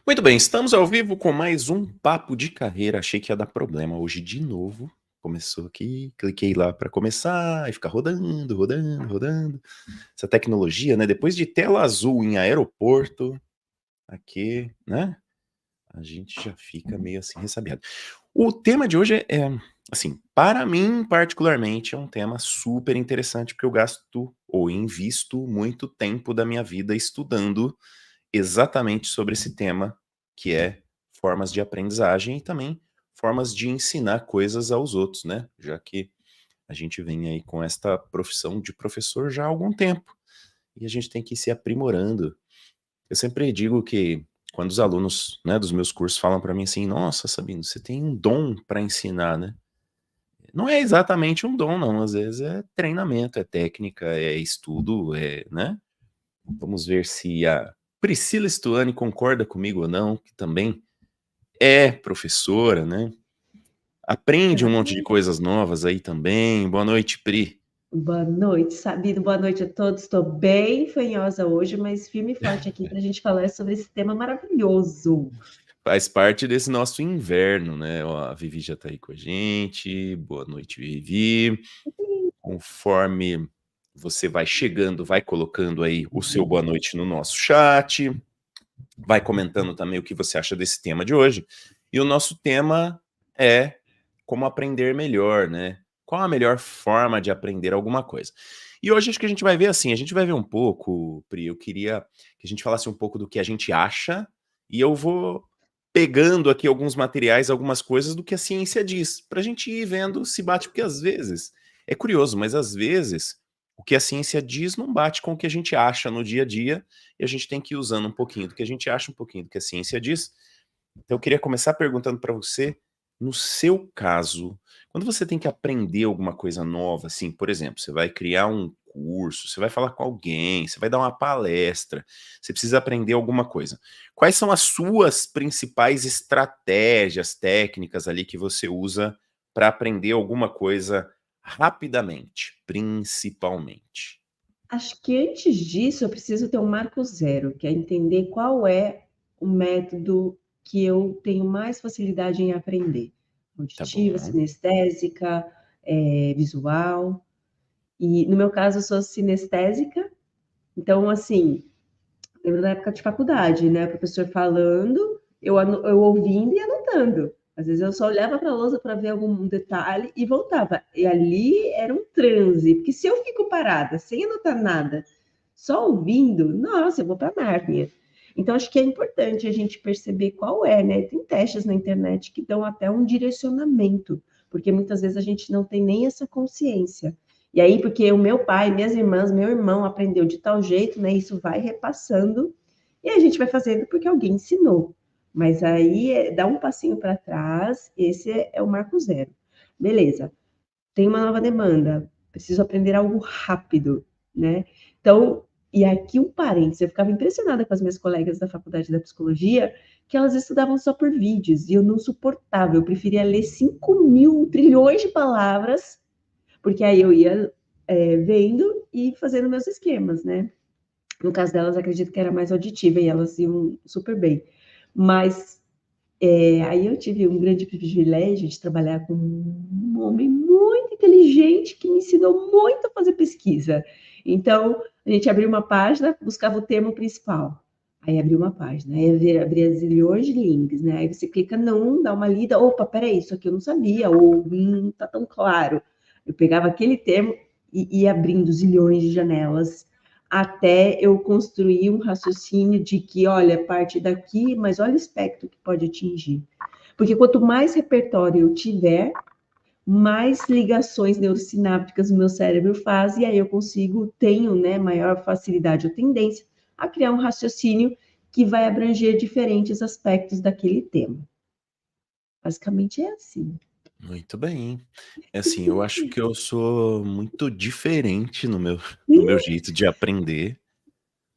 Muito bem, estamos ao vivo com mais um papo de carreira. Achei que ia dar problema hoje de novo. Começou aqui, cliquei lá para começar e fica rodando, rodando, rodando. Essa tecnologia, né? Depois de tela azul em aeroporto, aqui, né? A gente já fica meio assim ressabiado. O tema de hoje assim, para mim particularmente, é um tema super interessante porque eu gasto ou invisto muito tempo da minha vida estudando exatamente sobre esse tema, que é formas de aprendizagem e também formas de ensinar coisas aos outros, né? Já que a gente vem aí com esta profissão de professor já há algum tempo e a gente tem que ir se aprimorando. Eu sempre digo que quando os alunos, né, dos meus cursos falam para mim assim: "Nossa, Sabino, você tem um dom para ensinar, né?" Não é exatamente um dom, não. Às vezes é treinamento, é técnica, é estudo, né? Vamos ver se a Priscila Stuani concorda comigo ou não, que também é professora, né? Aprende um monte de Exatamente. coisas novas aí também. Boa noite, Pri. Boa noite, Sabino. Boa noite a todos. Estou bem fanhosa hoje, mas firme e forte aqui para a gente falar sobre esse tema maravilhoso. Faz parte desse nosso inverno, né? Ó, a Vivi já tá aí com a gente. Boa noite, Vivi. Conforme você vai chegando, vai colocando aí o seu boa noite no nosso chat, vai comentando também o que você acha desse tema de hoje. E o nosso tema é como aprender melhor, né? Qual a melhor forma de aprender alguma coisa? E hoje acho que a gente vai ver assim, a gente vai ver um pouco, Pri, eu queria que a gente falasse um pouco do que a gente acha, e eu vou pegando aqui alguns materiais, algumas coisas do que a ciência diz, para a gente ir vendo se bate, porque às vezes, é curioso, mas às vezes o que a ciência diz não bate com o que a gente acha no dia a dia, e a gente tem que ir usando um pouquinho do que a gente acha, um pouquinho do que a ciência diz. Então eu queria começar perguntando para você, no seu caso, quando você tem que aprender alguma coisa nova, assim, por exemplo, você vai criar um curso, você vai falar com alguém, você vai dar uma palestra, você precisa aprender alguma coisa. Quais são as suas principais estratégias técnicas ali que você usa para aprender alguma coisa rapidamente, principalmente? Acho que antes disso eu preciso ter um marco zero, que é entender qual é o método que eu tenho mais facilidade em aprender. Tá Auditiva, bom. sinestésica, visual. E no meu caso eu sou sinestésica, então assim, lembro da época de faculdade, né? O professor falando, eu ouvindo e anotando. Às vezes eu só olhava para a lousa para ver algum detalhe e voltava. E ali era um transe, porque se eu fico parada, sem anotar nada, só ouvindo, nossa, eu vou para Nárnia. Então, acho que é importante a gente perceber qual é, né? Tem testes na internet que dão até um direcionamento, porque muitas vezes a gente não tem nem essa consciência. E aí, porque o meu pai, minhas irmãs, meu irmão aprendeu de tal jeito, né? Isso vai repassando e a gente vai fazendo porque alguém ensinou. Mas aí dá um passinho para trás, esse é o marco zero. Beleza, tem uma nova demanda, preciso aprender algo rápido, né? Então, e aqui um parênteses, eu ficava impressionada com as minhas colegas da faculdade da psicologia, que elas estudavam só por vídeos, e eu não suportava, eu preferia ler 5.000 trilhões de palavras porque aí eu ia vendo e fazendo meus esquemas, né? No caso delas, acredito que era mais auditiva e elas iam super bem. Mas aí eu tive um grande privilégio de trabalhar com um homem muito inteligente que me ensinou muito a fazer pesquisa. Então, a gente abria uma página, buscava o termo principal. Aí abria uma página, aí abria zilhões de links, né? Aí você clica num, dá uma lida, opa, peraí, isso aqui eu não sabia, ou não tá tão claro. Eu pegava aquele termo e ia abrindo zilhões de janelas até eu construir um raciocínio de que, olha, parte daqui, mas olha o espectro que pode atingir. Porque quanto mais repertório eu tiver, mais ligações neurosinápticas o meu cérebro faz, e aí eu consigo, tenho, né, maior facilidade ou tendência a criar um raciocínio que vai abranger diferentes aspectos daquele tema. Basicamente é assim. Muito bem. É assim, eu acho que eu sou muito diferente no meu jeito de aprender.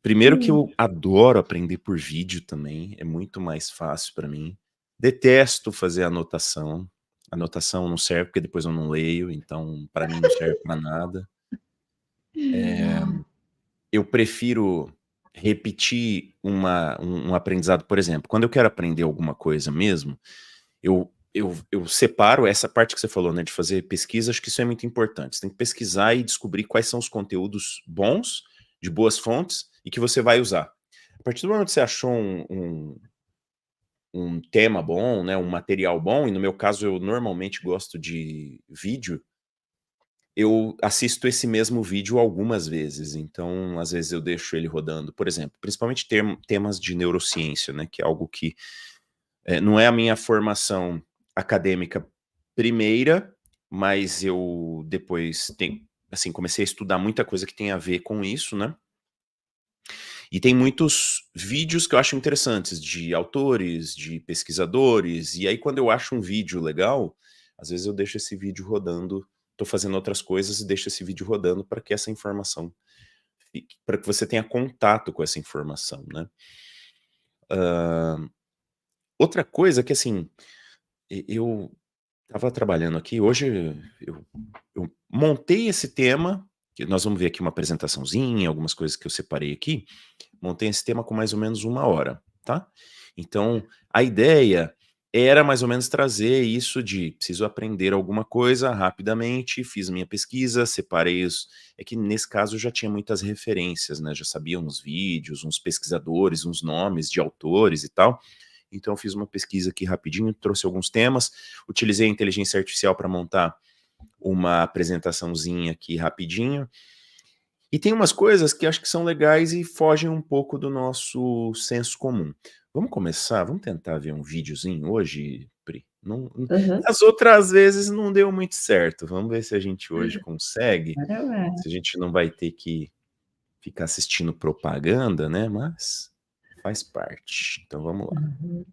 Primeiro que eu adoro aprender por vídeo também, é muito mais fácil para mim. Detesto fazer anotação. Anotação não serve porque depois eu não leio, então para mim não serve para nada. Eu prefiro repetir um aprendizado, por exemplo, quando eu quero aprender alguma coisa mesmo, eu separo essa parte que você falou, né, de fazer pesquisa, acho que isso é muito importante. Você tem que pesquisar e descobrir quais são os conteúdos bons, de boas fontes, e que você vai usar. A partir do momento que você achou um tema bom, né, um material bom, e no meu caso eu normalmente gosto de vídeo, eu assisto esse mesmo vídeo algumas vezes, então às vezes eu deixo ele rodando, por exemplo, principalmente temas de neurociência, né, que é algo que não é a minha formação acadêmica primeira, mas eu depois assim, comecei a estudar muita coisa que tem a ver com isso, né? E tem muitos vídeos que eu acho interessantes, de autores, de pesquisadores, e aí quando eu acho um vídeo legal, às vezes eu deixo esse vídeo rodando, tô fazendo outras coisas e deixo esse vídeo rodando para que essa informação fique, para que você tenha contato com essa informação, né? Outra coisa que, assim, eu estava trabalhando aqui, hoje eu montei esse tema, que nós vamos ver aqui uma apresentaçãozinha, algumas coisas que eu separei aqui, montei esse tema com mais ou menos 1 hora, tá? Então, a ideia era mais ou menos trazer isso de preciso aprender alguma coisa rapidamente, fiz minha pesquisa, separei os... É que nesse caso eu já tinha muitas referências, né? Já sabia uns vídeos, uns pesquisadores, uns nomes de autores e tal. Então eu fiz uma pesquisa aqui rapidinho, trouxe alguns temas, utilizei a inteligência artificial para montar uma apresentaçãozinha aqui rapidinho. E tem umas coisas que acho que são legais e fogem um pouco do nosso senso comum. Vamos começar? Vamos tentar ver um videozinho hoje, Pri? Aham. As outras vezes não deu muito certo. Vamos ver se a gente hoje consegue. Bora lá. Se a gente não vai ter que ficar assistindo propaganda, né? Mas faz parte. Então vamos lá. Uhum.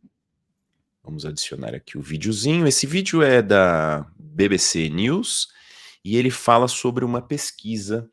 Vamos adicionar aqui o videozinho. Esse vídeo é da BBC News e ele fala sobre uma pesquisa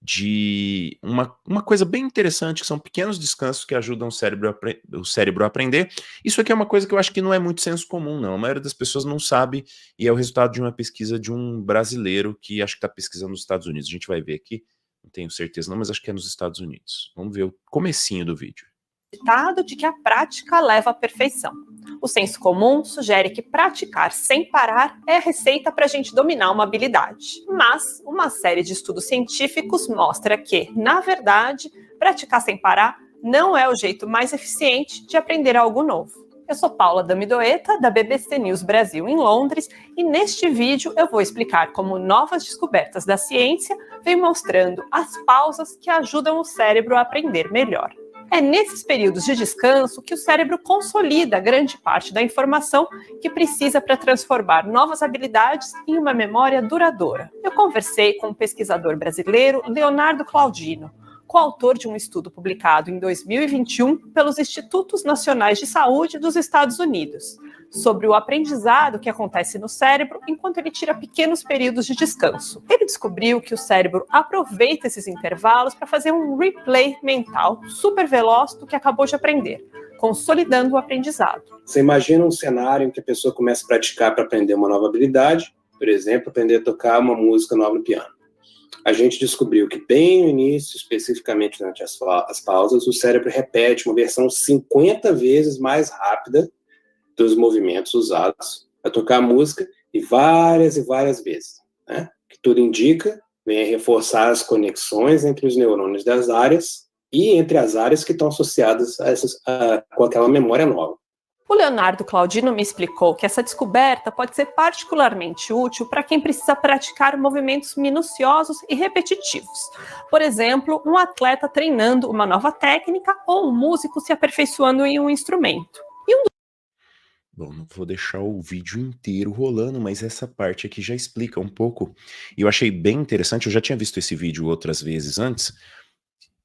de uma coisa bem interessante, que são pequenos descansos que ajudam o cérebro a aprender. Isso aqui é uma coisa que eu acho que não é muito senso comum, não. A maioria das pessoas não sabe, e é o resultado de uma pesquisa de um brasileiro que acho que está pesquisando nos Estados Unidos. A gente vai ver aqui, não tenho certeza não, mas acho que é nos Estados Unidos. Vamos ver o comecinho do vídeo. Ditado de que a prática leva à perfeição. O senso comum sugere que praticar sem parar é a receita para a gente dominar uma habilidade. Mas uma série de estudos científicos mostra que, na verdade, praticar sem parar não é o jeito mais eficiente de aprender algo novo. Eu sou Paula Damidoeta, da BBC News Brasil em Londres, e neste vídeo eu vou explicar como novas descobertas da ciência vêm mostrando as pausas que ajudam o cérebro a aprender melhor. É nesses períodos de descanso que o cérebro consolida grande parte da informação que precisa para transformar novas habilidades em uma memória duradoura. Eu conversei com o pesquisador brasileiro Leonardo Claudino, coautor de um estudo publicado em 2021 pelos Institutos Nacionais de Saúde dos Estados Unidos, sobre o aprendizado que acontece no cérebro enquanto ele tira pequenos períodos de descanso. Ele descobriu que o cérebro aproveita esses intervalos para fazer um replay mental super veloz do que acabou de aprender, consolidando o aprendizado. Você imagina um cenário em que a pessoa começa a praticar para aprender uma nova habilidade, por exemplo, aprender a tocar uma música nova no piano. A gente descobriu que bem no início, especificamente durante as pausas, o cérebro repete uma versão 50 vezes mais rápida dos movimentos usados para tocar a música e várias vezes, né? Que tudo indica, vem a reforçar as conexões entre os neurônios das áreas e entre as áreas que estão associadas com aquela memória nova. O Leonardo Claudino me explicou que essa descoberta pode ser particularmente útil para quem precisa praticar movimentos minuciosos e repetitivos. Por exemplo, um atleta treinando uma nova técnica ou um músico se aperfeiçoando em um instrumento. Bom, não vou deixar o vídeo inteiro rolando, mas essa parte aqui já explica um pouco. E eu achei bem interessante, eu já tinha visto esse vídeo outras vezes antes,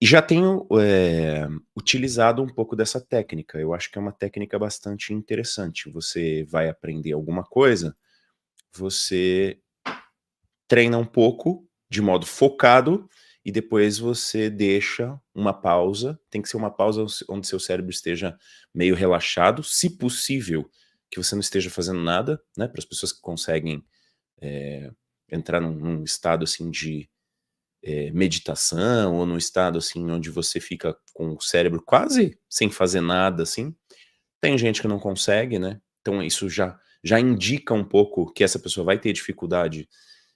e já tenho utilizado um pouco dessa técnica. Eu acho que é uma técnica bastante interessante. Você vai aprender alguma coisa, você treina um pouco, de modo focado, e depois você deixa uma pausa. Tem que ser uma pausa onde seu cérebro esteja meio relaxado, se possível, que você não esteja fazendo nada, né? Para as pessoas que conseguem entrar num estado assim de meditação, ou num estado assim, onde você fica com o cérebro quase sem fazer nada, assim. Tem gente que não consegue, né? Então isso já indica um pouco que essa pessoa vai ter dificuldade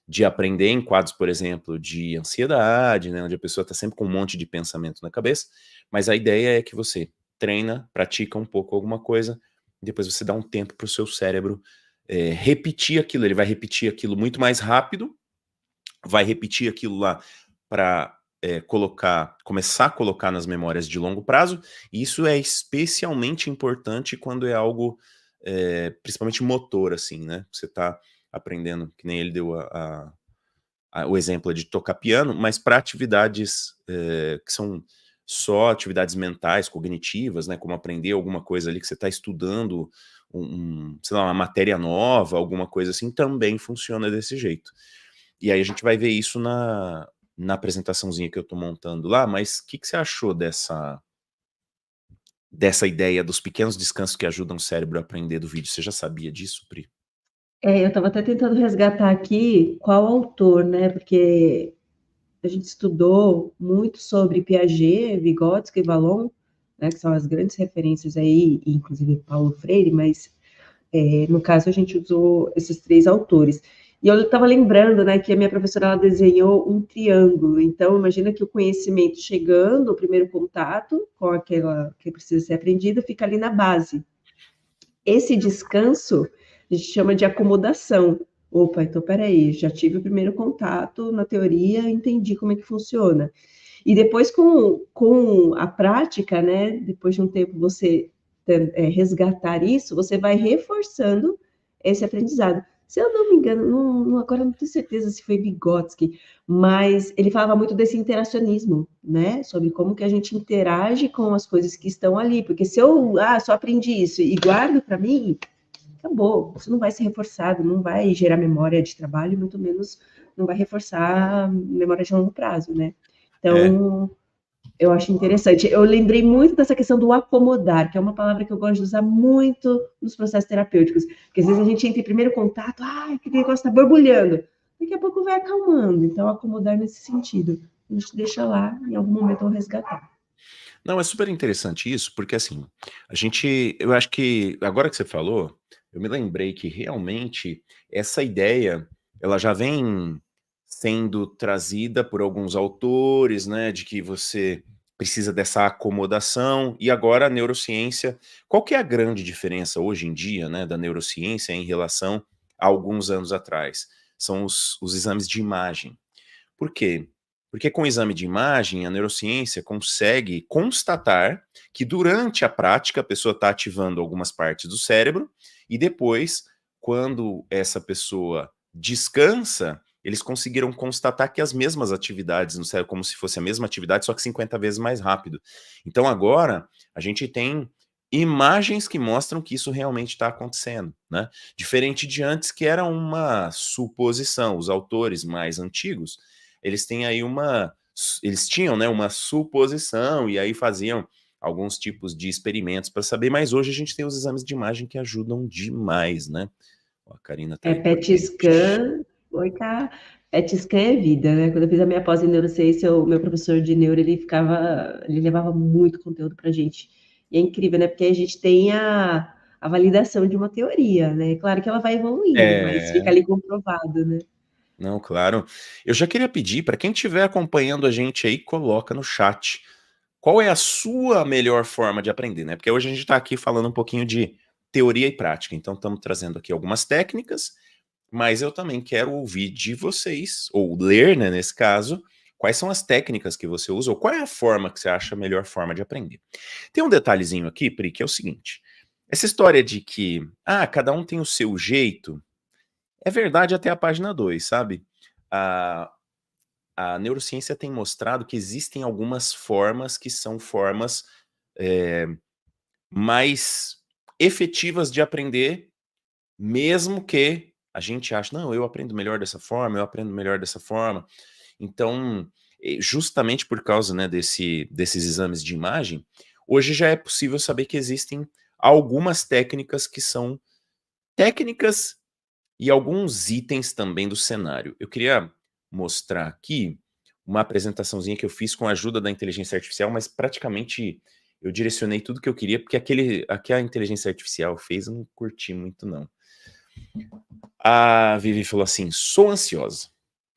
de aprender em quadros, por exemplo, de ansiedade, né, onde a pessoa está sempre com um monte de pensamento na cabeça, mas a ideia é que você treina, pratica um pouco alguma coisa, e depois você dá um tempo para o seu cérebro repetir aquilo, ele vai repetir aquilo muito mais rápido, vai repetir aquilo lá para começar a colocar nas memórias de longo prazo, e isso é especialmente importante quando é algo, principalmente motor, assim, né? Você está aprendendo, que nem ele deu o exemplo de tocar piano, mas para atividades que são só atividades mentais, cognitivas, né? Como aprender alguma coisa ali que você está estudando, sei lá, uma matéria nova, alguma coisa assim, também funciona desse jeito. E aí a gente vai ver isso na apresentaçãozinha que eu estou montando lá, mas o que você achou dessa ideia dos pequenos descansos que ajudam o cérebro a aprender do vídeo? Você já sabia disso, Pri? Eu estava até tentando resgatar aqui qual autor, né? Porque a gente estudou muito sobre Piaget, Vygotsky e Vallon, né? Que são as grandes referências aí, inclusive Paulo Freire, mas no caso a gente usou esses 3 autores. E eu estava lembrando, né, que a minha professora ela desenhou um triângulo. Então, imagina que o conhecimento chegando, o primeiro contato com aquela que precisa ser aprendido, fica ali na base. Esse descanso a gente chama de acomodação. Opa, então peraí, já tive o primeiro contato na teoria, entendi como é que funciona. E depois com a prática, né, depois de um tempo você resgatar isso, você vai reforçando esse aprendizado. Se eu não me engano, agora não tenho certeza se foi Vygotsky, mas ele falava muito desse interacionismo, né? Sobre como que a gente interage com as coisas que estão ali. Porque se eu só aprendi isso e guardo para mim, acabou. Isso não vai ser reforçado, não vai gerar memória de trabalho, muito menos não vai reforçar memória de longo prazo, né? Então, eu acho interessante. Eu lembrei muito dessa questão do acomodar, que é uma palavra que eu gosto de usar muito nos processos terapêuticos. Porque às vezes a gente entra em primeiro contato, que negócio está borbulhando. Daqui a pouco vai acalmando. Então, acomodar nesse sentido. A gente deixa lá, em algum momento eu resgatar. Não, é super interessante isso, porque assim, eu acho que, agora que você falou, eu me lembrei que realmente essa ideia, ela já vem sendo trazida por alguns autores, né, de que você precisa dessa acomodação, e agora a neurociência, qual que é a grande diferença hoje em dia, né, da neurociência em relação a alguns anos atrás? São os exames de imagem. Por quê? Porque com o exame de imagem, a neurociência consegue constatar que durante a prática a pessoa está ativando algumas partes do cérebro e depois, quando essa pessoa descansa, eles conseguiram constatar que as mesmas atividades no cérebro, como se fosse a mesma atividade, só que 50 vezes mais rápido. Então agora a gente tem imagens que mostram que isso realmente está acontecendo, né? Diferente de antes, que era uma suposição. Os autores mais antigos, eles tinham, né, uma suposição e aí faziam alguns tipos de experimentos para saber, mas hoje a gente tem os exames de imagem que ajudam demais, né? Ó, a Karina tá aí. PET scan, PET scan é vida, né? Quando eu fiz a minha pós em neurociência, o meu professor de neuro, ele levava muito conteúdo pra gente. E é incrível, né? Porque a gente tem a validação de uma teoria, né? Claro que ela vai evoluindo, mas fica ali comprovado, né? Não, claro. Eu já queria pedir para quem estiver acompanhando a gente aí, coloca no chat. Qual é a sua melhor forma de aprender, né? Porque hoje a gente está aqui falando um pouquinho de teoria e prática. Então estamos trazendo aqui algumas técnicas, mas eu também quero ouvir de vocês, ou ler, né, nesse caso, quais são as técnicas que você usa, ou qual é a forma que você acha a melhor forma de aprender. Tem um detalhezinho aqui, Pri, que é o seguinte. Essa história de que, cada um tem o seu jeito, é verdade até a página 2, sabe? A neurociência tem mostrado que existem algumas formas que são formas mais efetivas de aprender, mesmo que a gente ache, não, eu aprendo melhor dessa forma, eu aprendo melhor dessa forma. Então, justamente por causa, né, desses exames de imagem, hoje já é possível saber que existem algumas técnicas que são técnicas e alguns itens também do cenário. Eu queria mostrar aqui uma apresentaçãozinha que eu fiz com a ajuda da inteligência artificial, mas praticamente eu direcionei tudo que eu queria, porque que a inteligência artificial fez eu não curti muito, não. A Vivi falou assim, sou ansiosa.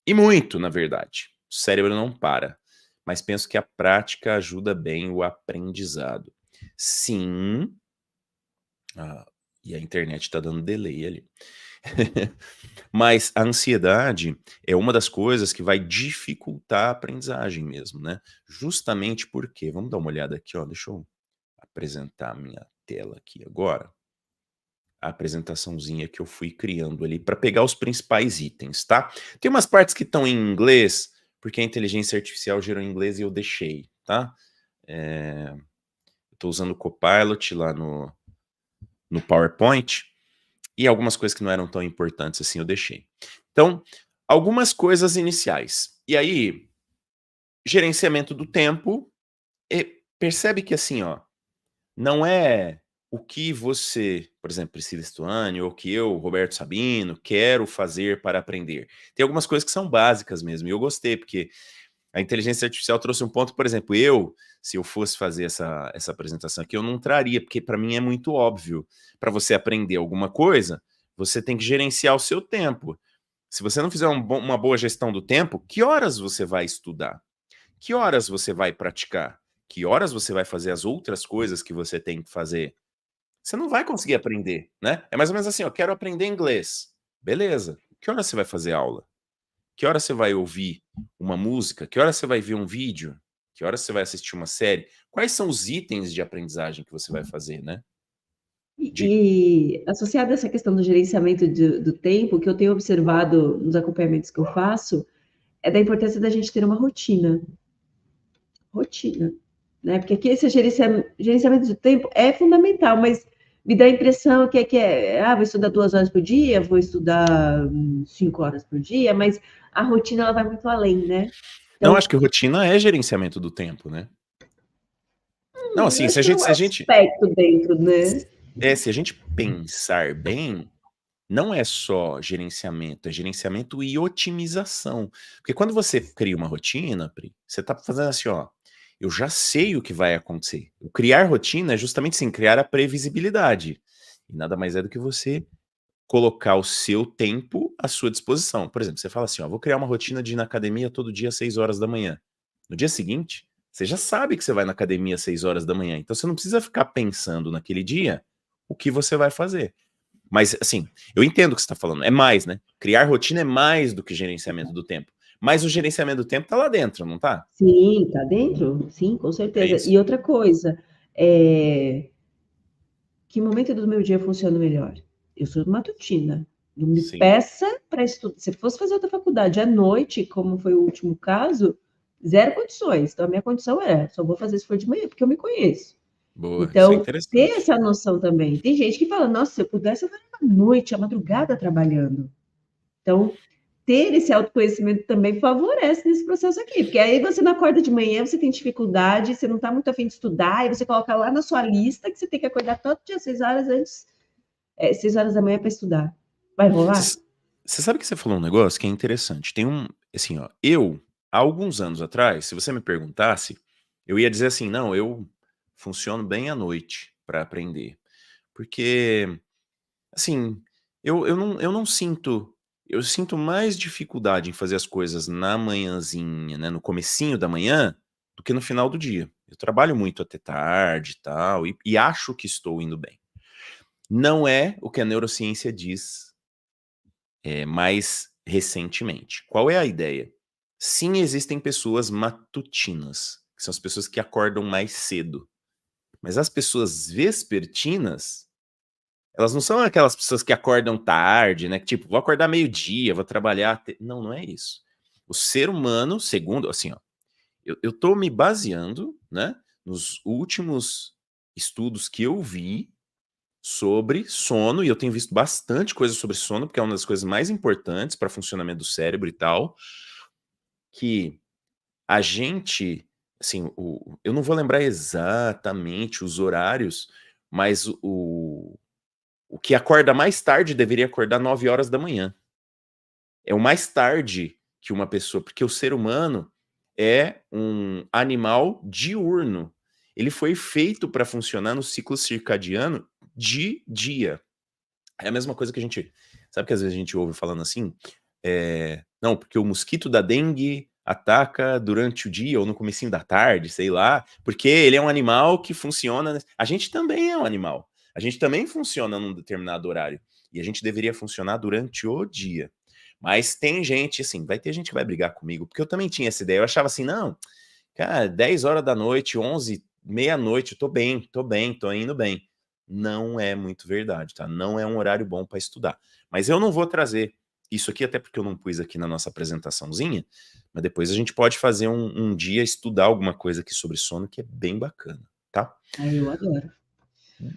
E muito, na verdade. O cérebro não para. Mas penso que a prática ajuda bem o aprendizado. Sim. E a internet está dando delay ali. Mas a ansiedade é uma das coisas que vai dificultar a aprendizagem mesmo, né? Justamente porque, vamos dar uma olhada aqui, ó, deixa eu apresentar a minha tela aqui agora. A apresentaçãozinha que eu fui criando ali para pegar os principais itens, tá? Tem umas partes que estão em inglês, porque a inteligência artificial gerou em inglês e eu deixei, tá? Estou usando o Copilot lá no PowerPoint, e algumas coisas que não eram tão importantes assim eu deixei. Então, algumas coisas iniciais. E aí, gerenciamento do tempo, percebe que assim, ó, não é o que você, por exemplo, Priscila Stuani, ou que eu, Roberto Sabino, quero fazer para aprender. Tem algumas coisas que são básicas mesmo, e eu gostei, porque a inteligência artificial trouxe um ponto, por exemplo, se eu fosse fazer essa apresentação aqui, eu não traria, porque para mim é muito óbvio. Para você aprender alguma coisa, você tem que gerenciar o seu tempo. Se você não fizer uma boa gestão do tempo, que horas você vai estudar? Que horas você vai praticar? Que horas você vai fazer as outras coisas que você tem que fazer? Você não vai conseguir aprender, né? É mais ou menos assim, ó, quero aprender inglês. Beleza. Que hora você vai fazer aula? Que hora você vai ouvir uma música? Que hora você vai ver um vídeo? Que hora você vai assistir uma série? Quais são os itens de aprendizagem que você vai fazer, né? E associado a essa questão do gerenciamento do tempo, o que eu tenho observado nos acompanhamentos que eu faço, é da importância da gente ter uma rotina. Rotina, né? Porque aqui esse gerenciamento do tempo é fundamental, mas me dá a impressão que vou estudar 2 horas por dia, vou estudar 5 horas por dia, mas a rotina ela vai muito além, né? Então, não, acho que rotina é gerenciamento do tempo, né? Não, assim, se a gente aspecto dentro, né? Se a gente pensar bem, não é só gerenciamento, é gerenciamento e otimização. Porque quando você cria uma rotina, Pri, você tá fazendo assim, ó, eu já sei o que vai acontecer. O criar rotina é justamente assim, criar a previsibilidade. E nada mais é do que você colocar o seu tempo à sua disposição. Por exemplo, você fala assim, ó, vou criar uma rotina de ir na academia todo dia às 6 horas da manhã. No dia seguinte, você já sabe que você vai na academia às 6 horas da manhã. Então você não precisa ficar pensando naquele dia o que você vai fazer. Mas, assim, eu entendo o que você está falando. É mais, né? Criar rotina é mais do que gerenciamento do tempo. Mas o gerenciamento do tempo está lá dentro, não está? Sim, está dentro. Sim, com certeza. E outra coisa, que momento do meu dia funciona melhor? Eu sou matutina. Não me peça para estudar. Se fosse fazer outra faculdade à noite, como foi o último caso, zero condições. Então, a minha condição só vou fazer se for de manhã, porque eu me conheço. Boa, então, ter essa noção também. Tem gente que fala, nossa, se eu pudesse, eu faria à noite, à madrugada, trabalhando. Então, ter esse autoconhecimento também favorece nesse processo aqui, porque aí você não acorda de manhã, você tem dificuldade, você não está muito afim de estudar, e você coloca lá na sua lista que você tem que acordar todo dia 6 horas antes, 6 horas da manhã para estudar. Vai rolar? Você sabe que você falou um negócio que é interessante. Tem assim, ó, há alguns anos atrás, se você me perguntasse, eu ia dizer assim, não, eu funciono bem à noite para aprender. Porque, assim, eu não sinto... Eu sinto mais dificuldade em fazer as coisas na manhãzinha, né, no comecinho da manhã, do que no final do dia. Eu trabalho muito até tarde e tal, e acho que estou indo bem. Não é o que a neurociência diz mais recentemente. Qual é a ideia? Sim, existem pessoas matutinas, que são as pessoas que acordam mais cedo. Mas as pessoas vespertinas, elas não são aquelas pessoas que acordam tarde, né? Que tipo, vou acordar meio-dia, vou trabalhar. Não, não é isso. O ser humano, segundo, assim, ó, eu tô me baseando, né, nos últimos estudos que eu vi sobre sono, e eu tenho visto bastante coisa sobre sono, porque é uma das coisas mais importantes para o funcionamento do cérebro e tal, que a gente, assim, eu não vou lembrar exatamente os horários, mas o que acorda mais tarde deveria acordar 9 horas da manhã. É o mais tarde que uma pessoa, porque o ser humano, é um animal diurno. Ele foi feito para funcionar no ciclo circadiano de dia. É a mesma coisa que a gente... Sabe que às vezes a gente ouve falando assim? Não, porque o mosquito da dengue ataca durante o dia ou no comecinho da tarde, sei lá, porque ele é um animal que funciona... A gente também é um animal. A gente também funciona num determinado horário. E a gente deveria funcionar durante o dia. Mas tem gente, assim, vai ter gente que vai brigar comigo, porque eu também tinha essa ideia. Eu achava assim, não, cara, 10 horas da noite, 11, meia-noite, tô bem, tô indo bem. Não é muito verdade, tá? Não é um horário bom para estudar. Mas eu não vou trazer isso aqui, até porque eu não pus aqui na nossa apresentaçãozinha, mas depois a gente pode fazer um dia estudar alguma coisa aqui sobre sono, que é bem bacana, tá? Ai, eu adoro.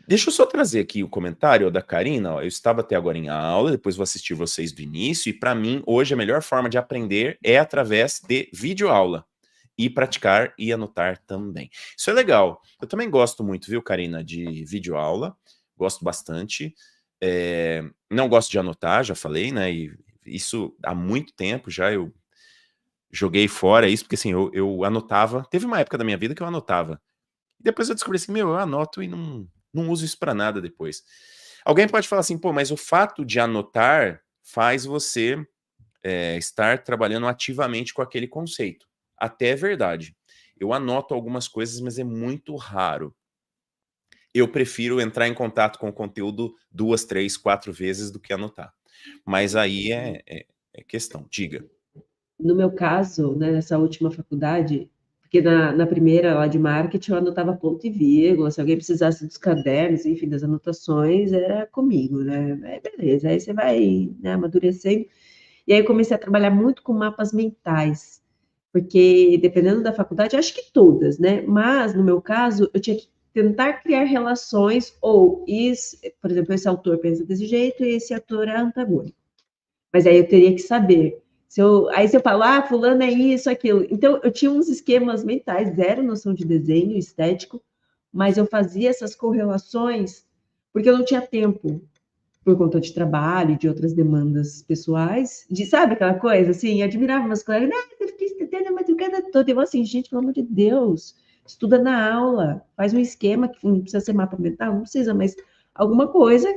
Deixa eu só trazer aqui o comentário da Karina. Ó, eu estava até agora em aula, depois vou assistir vocês do início, e para mim, hoje, a melhor forma de aprender é através de videoaula. E praticar e anotar também. Isso é legal. Eu também gosto muito, viu, Karina, de videoaula. Gosto bastante. Não gosto de anotar, já falei, né? E isso há muito tempo já eu joguei fora isso, porque assim, eu anotava. Teve uma época da minha vida que eu anotava. E depois eu descobri assim, eu anoto e não uso isso para nada depois. Alguém pode falar assim, pô, mas o fato de anotar faz você estar trabalhando ativamente com aquele conceito. Até é verdade. Eu anoto algumas coisas, mas é muito raro. Eu prefiro entrar em contato com o conteúdo 2, 3, 4 vezes do que anotar. Mas aí é questão. Diga. No meu caso, né, nessa última faculdade, porque na primeira, lá de marketing, eu anotava ponto e vírgula, se alguém precisasse dos cadernos, enfim, das anotações, era comigo, né? Aí beleza, aí você vai, né, amadurecendo. E aí eu comecei a trabalhar muito com mapas mentais, porque dependendo da faculdade, acho que todas, né? Mas, no meu caso, eu tinha que tentar criar relações, por exemplo, esse autor pensa desse jeito e esse autor é antagônico. Mas aí eu teria que saber. Aí se eu falo, fulano é isso, aquilo. Então, eu tinha uns esquemas mentais, zero noção de desenho estético, mas eu fazia essas correlações porque eu não tinha tempo, por conta de trabalho, de outras demandas pessoais, sabe aquela coisa, assim, admirava meus colegas, eu fiquei estudando a madrugada toda, eu assim, gente, pelo amor de Deus, estuda na aula, faz um esquema que não precisa ser mapa mental, não precisa, mas alguma coisa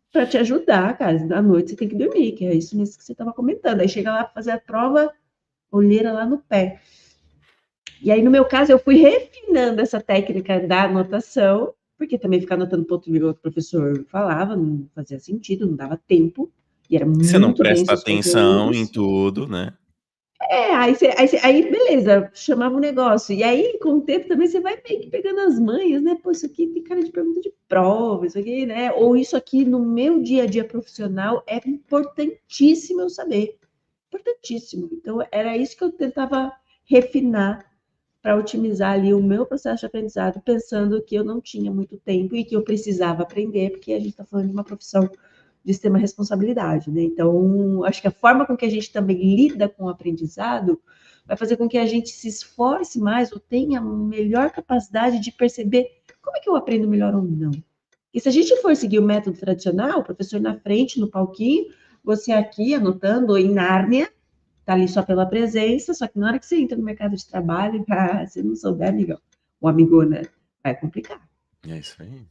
para te ajudar, cara, à noite você tem que dormir, que é isso mesmo que você estava comentando, aí chega lá para fazer a prova, olheira lá no pé. E aí, no meu caso, eu fui refinando essa técnica da anotação, porque também ficar anotando ponto e vírgula que o professor falava, não fazia sentido, não dava tempo, e era Você não muito presta denso os atenção em conteúdos. tudo, né? Aí, beleza, chamava o negócio. E aí, com o tempo, também você vai meio que pegando as manhas, né? Pô, isso aqui tem cara de pergunta de prova, isso aqui, né? Ou isso aqui no meu dia a dia profissional é importantíssimo eu saber. Importantíssimo. Então, era isso que eu tentava refinar para otimizar ali o meu processo de aprendizado, pensando que eu não tinha muito tempo e que eu precisava aprender, porque a gente está falando de uma profissão de extrema responsabilidade, né? Então, acho que a forma com que a gente também lida com o aprendizado vai fazer com que a gente se esforce mais ou tenha melhor capacidade de perceber como é que eu aprendo melhor ou não. E se a gente for seguir o método tradicional, o professor na frente, no palquinho, você aqui anotando, ou em Nárnia, tá ali só pela presença, só que na hora que você entra no mercado de trabalho, se não souber, amigão, ou amigona, vai complicar. É isso aí.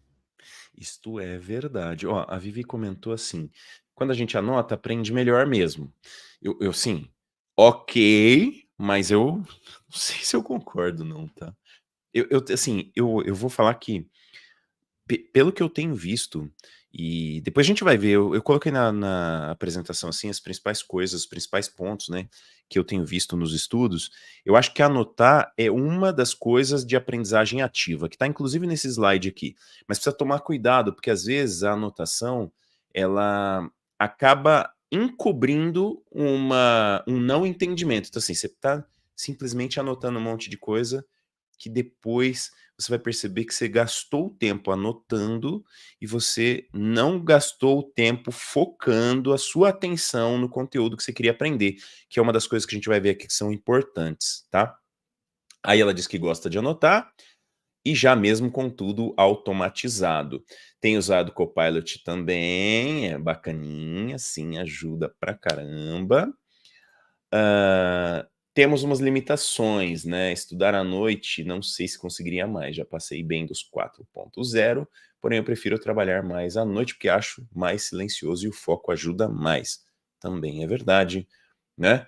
Isto é verdade. Ó, a Vivi comentou assim, quando a gente anota, aprende melhor mesmo. Eu sim, ok, mas eu não sei se eu concordo não, tá? Eu vou falar que, pelo que eu tenho visto, e depois a gente vai ver, eu coloquei na apresentação assim as principais coisas, os principais pontos, né, que eu tenho visto nos estudos. Eu acho que anotar é uma das coisas de aprendizagem ativa, que está inclusive nesse slide aqui. Mas precisa tomar cuidado, porque às vezes a anotação, ela acaba encobrindo um não entendimento. Então assim, você está simplesmente anotando um monte de coisa que depois você vai perceber que você gastou o tempo anotando e você não gastou o tempo focando a sua atenção no conteúdo que você queria aprender, que é uma das coisas que a gente vai ver aqui que são importantes, tá? Aí ela diz que gosta de anotar e já mesmo com tudo automatizado. Tem usado o Copilot também, é bacaninha, sim, ajuda pra caramba. temos umas limitações, né? Estudar à noite, não sei se conseguiria mais. Já passei bem dos 4.0, porém eu prefiro trabalhar mais à noite porque acho mais silencioso e o foco ajuda mais. Também é verdade, né?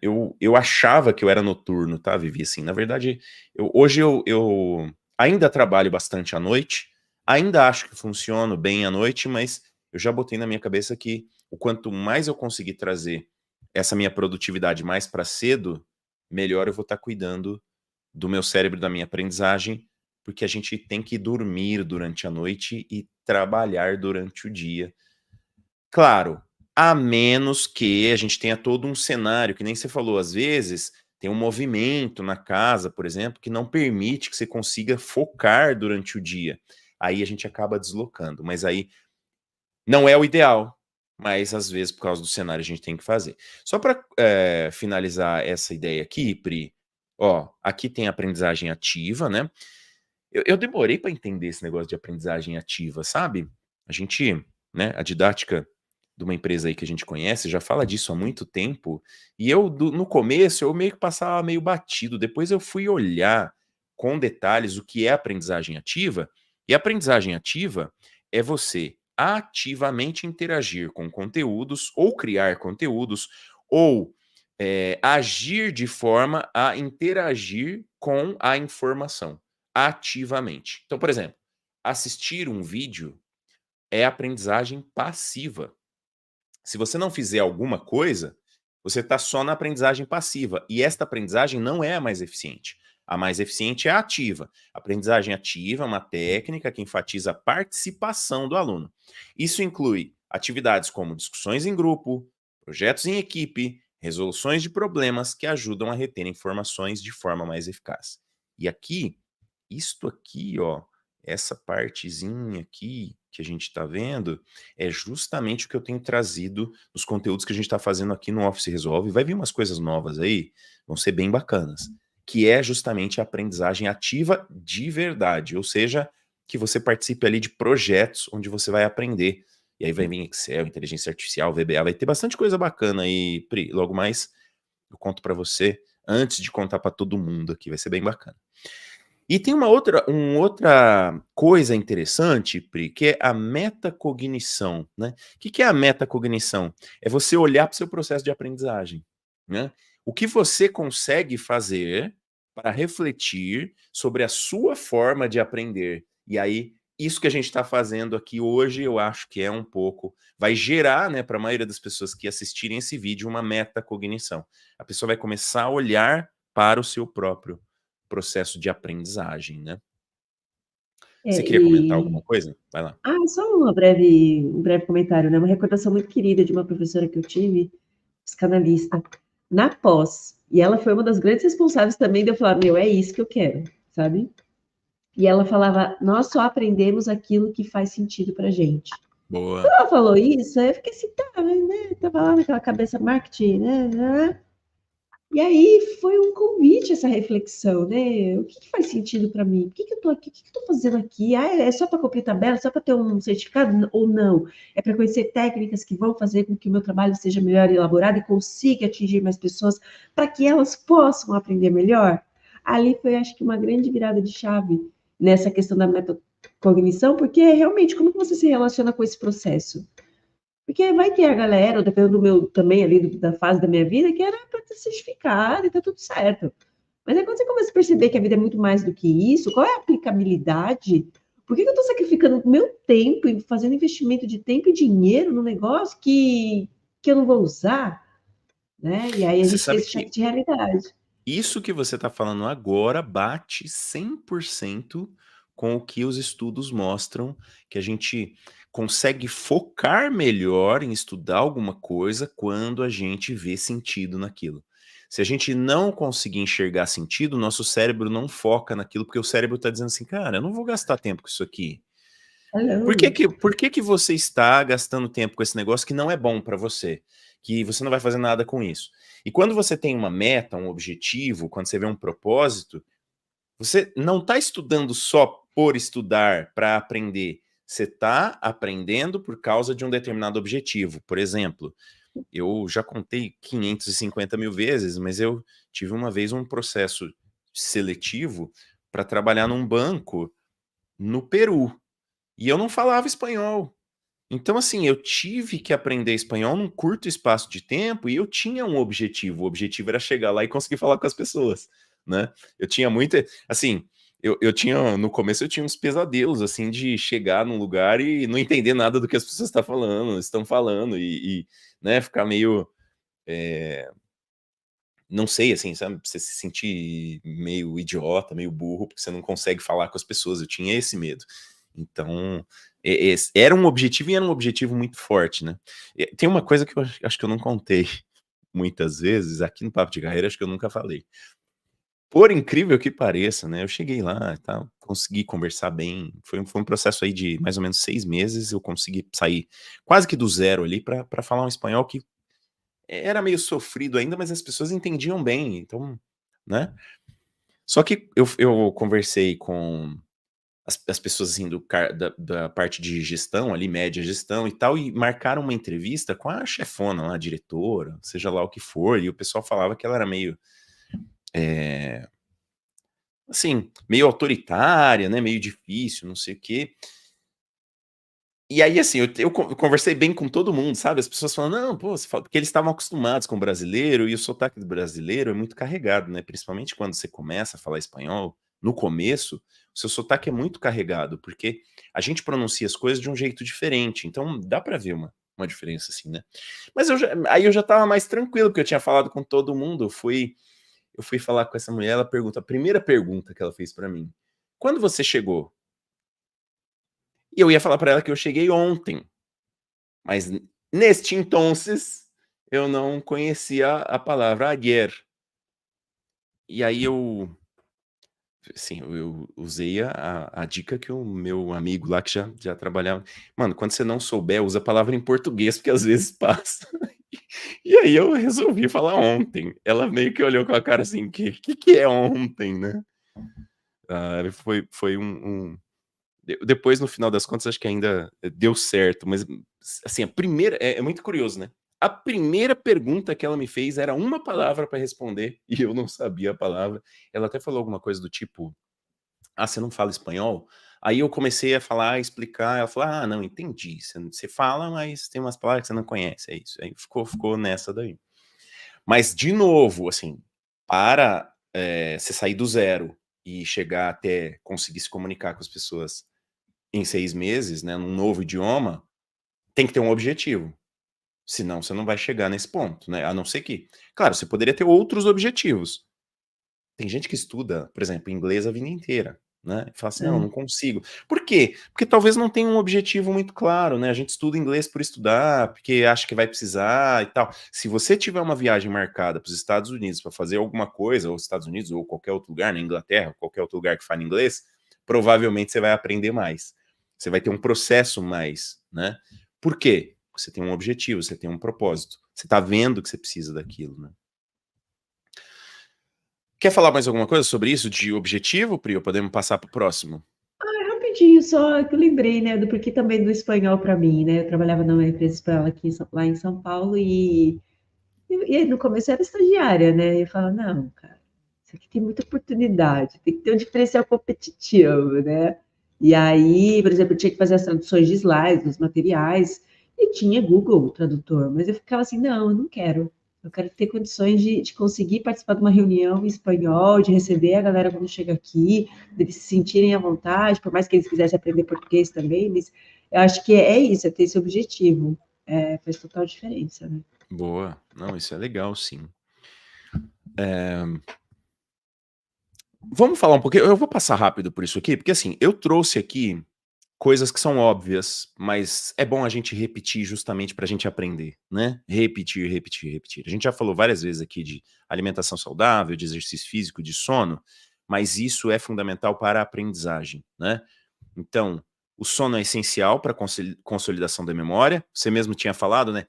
Eu achava que eu era noturno, tá, Vivi? Assim, na verdade, hoje eu ainda trabalho bastante à noite, ainda acho que funciono bem à noite, mas eu já botei na minha cabeça que o quanto mais eu conseguir trazer essa minha produtividade mais para cedo, melhor eu vou estar cuidando do meu cérebro, da minha aprendizagem, porque a gente tem que dormir durante a noite e trabalhar durante o dia. Claro, a menos que a gente tenha todo um cenário, que nem você falou, às vezes tem um movimento na casa, por exemplo, que não permite que você consiga focar durante o dia. Aí a gente acaba deslocando, mas aí não é o ideal, mas às vezes por causa do cenário a gente tem que fazer. Só para finalizar essa ideia aqui, Pri, ó, aqui tem aprendizagem ativa, né? Eu demorei para entender esse negócio de aprendizagem ativa, sabe? A gente, né, a didática de uma empresa aí que a gente conhece já fala disso há muito tempo, e no começo eu meio que passava meio batido, depois eu fui olhar com detalhes o que é aprendizagem ativa, e aprendizagem ativa é você ativamente interagir com conteúdos, ou criar conteúdos, ou agir de forma a interagir com a informação ativamente. Então, por exemplo, assistir um vídeo é aprendizagem passiva. Se você não fizer alguma coisa, você está só na aprendizagem passiva. E esta aprendizagem não é a mais eficiente. A mais eficiente é a ativa. A aprendizagem ativa é uma técnica que enfatiza a participação do aluno. Isso inclui atividades como discussões em grupo, projetos em equipe, resoluções de problemas que ajudam a reter informações de forma mais eficaz. E aqui, isto aqui, ó, essa partezinha aqui que a gente está vendo, é justamente o que eu tenho trazido nos conteúdos que a gente está fazendo aqui no Office Resolve. Vai vir umas coisas novas aí, vão ser bem bacanas, que é justamente a aprendizagem ativa de verdade, ou seja, que você participe ali de projetos onde você vai aprender. E aí vai vir Excel, inteligência artificial, VBA, vai ter bastante coisa bacana aí, Pri. Logo mais eu conto para você, antes de contar para todo mundo aqui, vai ser bem bacana. E tem uma outra coisa interessante, Pri, que é a metacognição, né? O que é a metacognição? É você olhar para o seu processo de aprendizagem, né? O que você consegue fazer para refletir sobre a sua forma de aprender. E aí, isso que a gente está fazendo aqui hoje, eu acho que é um pouco... Vai gerar, né, para a maioria das pessoas que assistirem esse vídeo, uma metacognição. A pessoa vai começar a olhar para o seu próprio processo de aprendizagem, né? Você queria comentar alguma coisa? Vai lá. Só um breve comentário, né? Uma recordação muito querida de uma professora que eu tive, psicanalista, na pós. E ela foi uma das grandes responsáveis também de eu falar, meu, é isso que eu quero, sabe? E ela falava, nós só aprendemos aquilo que faz sentido pra gente. Boa. Quando ela falou isso, eu fiquei assim, tá, né? Tava lá naquela cabeça marketing, né? E aí foi um convite essa reflexão, né? O que faz sentido para mim? Por que eu tô aqui? O que eu tô fazendo aqui? É só para cumprir tabela? Só para ter um certificado? Ou não? É para conhecer técnicas que vão fazer com que o meu trabalho seja melhor elaborado e consiga atingir mais pessoas para que elas possam aprender melhor? Ali foi, acho que, uma grande virada de chave nessa questão da metacognição, porque realmente, como que você se relaciona com esse processo? Porque vai ter a galera, dependendo do meu também ali da fase da minha vida, que era para ter certificado e tá tudo certo. Mas aí quando você começa a perceber que a vida é muito mais do que isso, qual é a aplicabilidade? Por que eu estou sacrificando o meu tempo e fazendo investimento de tempo e dinheiro num negócio que eu não vou usar? Né? E aí a gente tem esse choque de realidade. Isso que você está falando agora bate 100% com o que os estudos mostram, que a gente consegue focar melhor em estudar alguma coisa quando a gente vê sentido naquilo. Se a gente não conseguir enxergar sentido, nosso cérebro não foca naquilo, porque o cérebro está dizendo assim, cara, eu não vou gastar tempo com isso aqui. Por que você está gastando tempo com esse negócio que não é bom para você? Que você não vai fazer nada com isso? E quando você tem uma meta, um objetivo, quando você vê um propósito, você não está estudando só por estudar, para aprender. Você está aprendendo por causa de um determinado objetivo. Por exemplo, Eu já contei 550 mil vezes, mas eu tive uma vez um processo seletivo para trabalhar num banco no Peru, e eu não falava espanhol. Então, assim, eu tive que aprender espanhol num curto espaço de tempo e eu tinha um objetivo. O objetivo era chegar lá e conseguir falar com as pessoas, né? Eu tinha muita. Assim, eu tinha. No começo eu tinha uns pesadelos, assim, de chegar num lugar e não entender nada do que as pessoas estão falando né, ficar meio. Não sei, assim, sabe? Você se sentir meio idiota, meio burro, porque você não consegue falar com as pessoas. Eu tinha esse medo. Então, era um objetivo e era um objetivo muito forte, né? Tem uma coisa que eu acho que eu não contei muitas vezes, aqui no Papo de Carreira, acho que eu nunca falei. Por incrível que pareça, né? Eu cheguei lá e tal, consegui conversar bem. Foi um processo aí de mais ou menos 6 meses. Eu consegui sair quase que do zero ali para falar um espanhol que era meio sofrido ainda, mas as pessoas entendiam bem, então, né? Só que eu conversei com as pessoas assim da parte de gestão, ali, média gestão e tal, e marcaram uma entrevista com a chefona, a diretora, seja lá o que for, e o pessoal falava que ela era meio, assim, meio autoritária, né? Meio difícil, não sei o quê. E aí, assim, eu conversei bem com todo mundo, sabe? As pessoas falam, não, pô, você fala, porque eles estavam acostumados com o brasileiro, e o sotaque do brasileiro é muito carregado, né? Principalmente quando você começa a falar espanhol, no começo, o seu sotaque é muito carregado, porque a gente pronuncia as coisas de um jeito diferente, então dá pra ver uma diferença, assim, né? Mas aí eu já tava mais tranquilo, porque eu tinha falado com todo mundo, eu fui falar com essa mulher, ela pergunta, a primeira pergunta que ela fez pra mim, quando você chegou? E eu ia falar pra ela que eu cheguei ontem. Mas neste entonces, eu não conhecia a palavra ayer. E aí assim, eu usei a dica que o meu amigo lá que já trabalhava. Mano, quando você não souber, usa a palavra em português, porque às vezes passa. E aí eu resolvi falar ontem. Ela meio que olhou com a cara assim, que é ontem, né? Ah, foi depois, no final das contas, acho que ainda deu certo, mas assim, a primeira é muito curioso, né? A primeira pergunta que ela me fez era uma palavra para responder e eu não sabia a palavra. Ela até falou alguma coisa do tipo: "Ah, você não fala espanhol?" Aí eu comecei a falar, explicar, ela falou: "Ah, não, entendi. Você fala, mas tem umas palavras que você não conhece, é isso." Aí ficou nessa daí. Mas de novo, assim, para você sair do zero e chegar até conseguir se comunicar com as pessoas em 6 meses, né, num novo idioma, tem que ter um objetivo. Senão você não vai chegar nesse ponto, né, a não ser que claro, você poderia ter outros objetivos. Tem gente que estuda, por exemplo, inglês a vida inteira, né, e fala assim: "Não, eu É. não consigo". Por quê? Porque talvez não tenha um objetivo muito claro, né, a gente estuda inglês por estudar, porque acha que vai precisar e tal. Se você tiver uma viagem marcada para os Estados Unidos para fazer alguma coisa, ou Estados Unidos ou qualquer outro lugar, na Inglaterra, qualquer outro lugar que fale inglês, provavelmente você vai aprender mais. Você vai ter um processo mais, né. Por quê? Porque você tem um objetivo, você tem um propósito. Você tá vendo que você precisa daquilo, né. Quer falar mais alguma coisa sobre isso de objetivo, Pri, ou podemos passar para o próximo? Rapidinho só, que eu lembrei, né, do porquê também do espanhol para mim, né, eu trabalhava numa empresa espanhola aqui lá em São Paulo e no começo eu era estagiária, né, e eu falava: "Não, cara, isso aqui tem muita oportunidade, tem que ter um diferencial competitivo, né". E aí, por exemplo, eu tinha que fazer as traduções de slides, dos materiais, e tinha Google Tradutor, mas eu ficava assim: "Não, eu não quero. Eu quero ter condições de conseguir participar de uma reunião em espanhol, de receber a galera quando chega aqui, deles se sentirem à vontade, por mais que eles quisessem aprender português também, mas eu acho que é isso, é ter esse objetivo. Faz total diferença, né". Boa. Não, isso é legal, sim. Vamos falar um pouquinho eu vou passar rápido por isso aqui, porque, assim, eu trouxe aqui coisas que são óbvias, mas é bom a gente repetir justamente para a gente aprender, né. Repetir, repetir, repetir. A gente já falou várias vezes aqui de alimentação saudável, de exercício físico, de sono, mas isso é fundamental para a aprendizagem, né. Então, o sono é essencial para a consolidação da memória. Você mesmo tinha falado, né,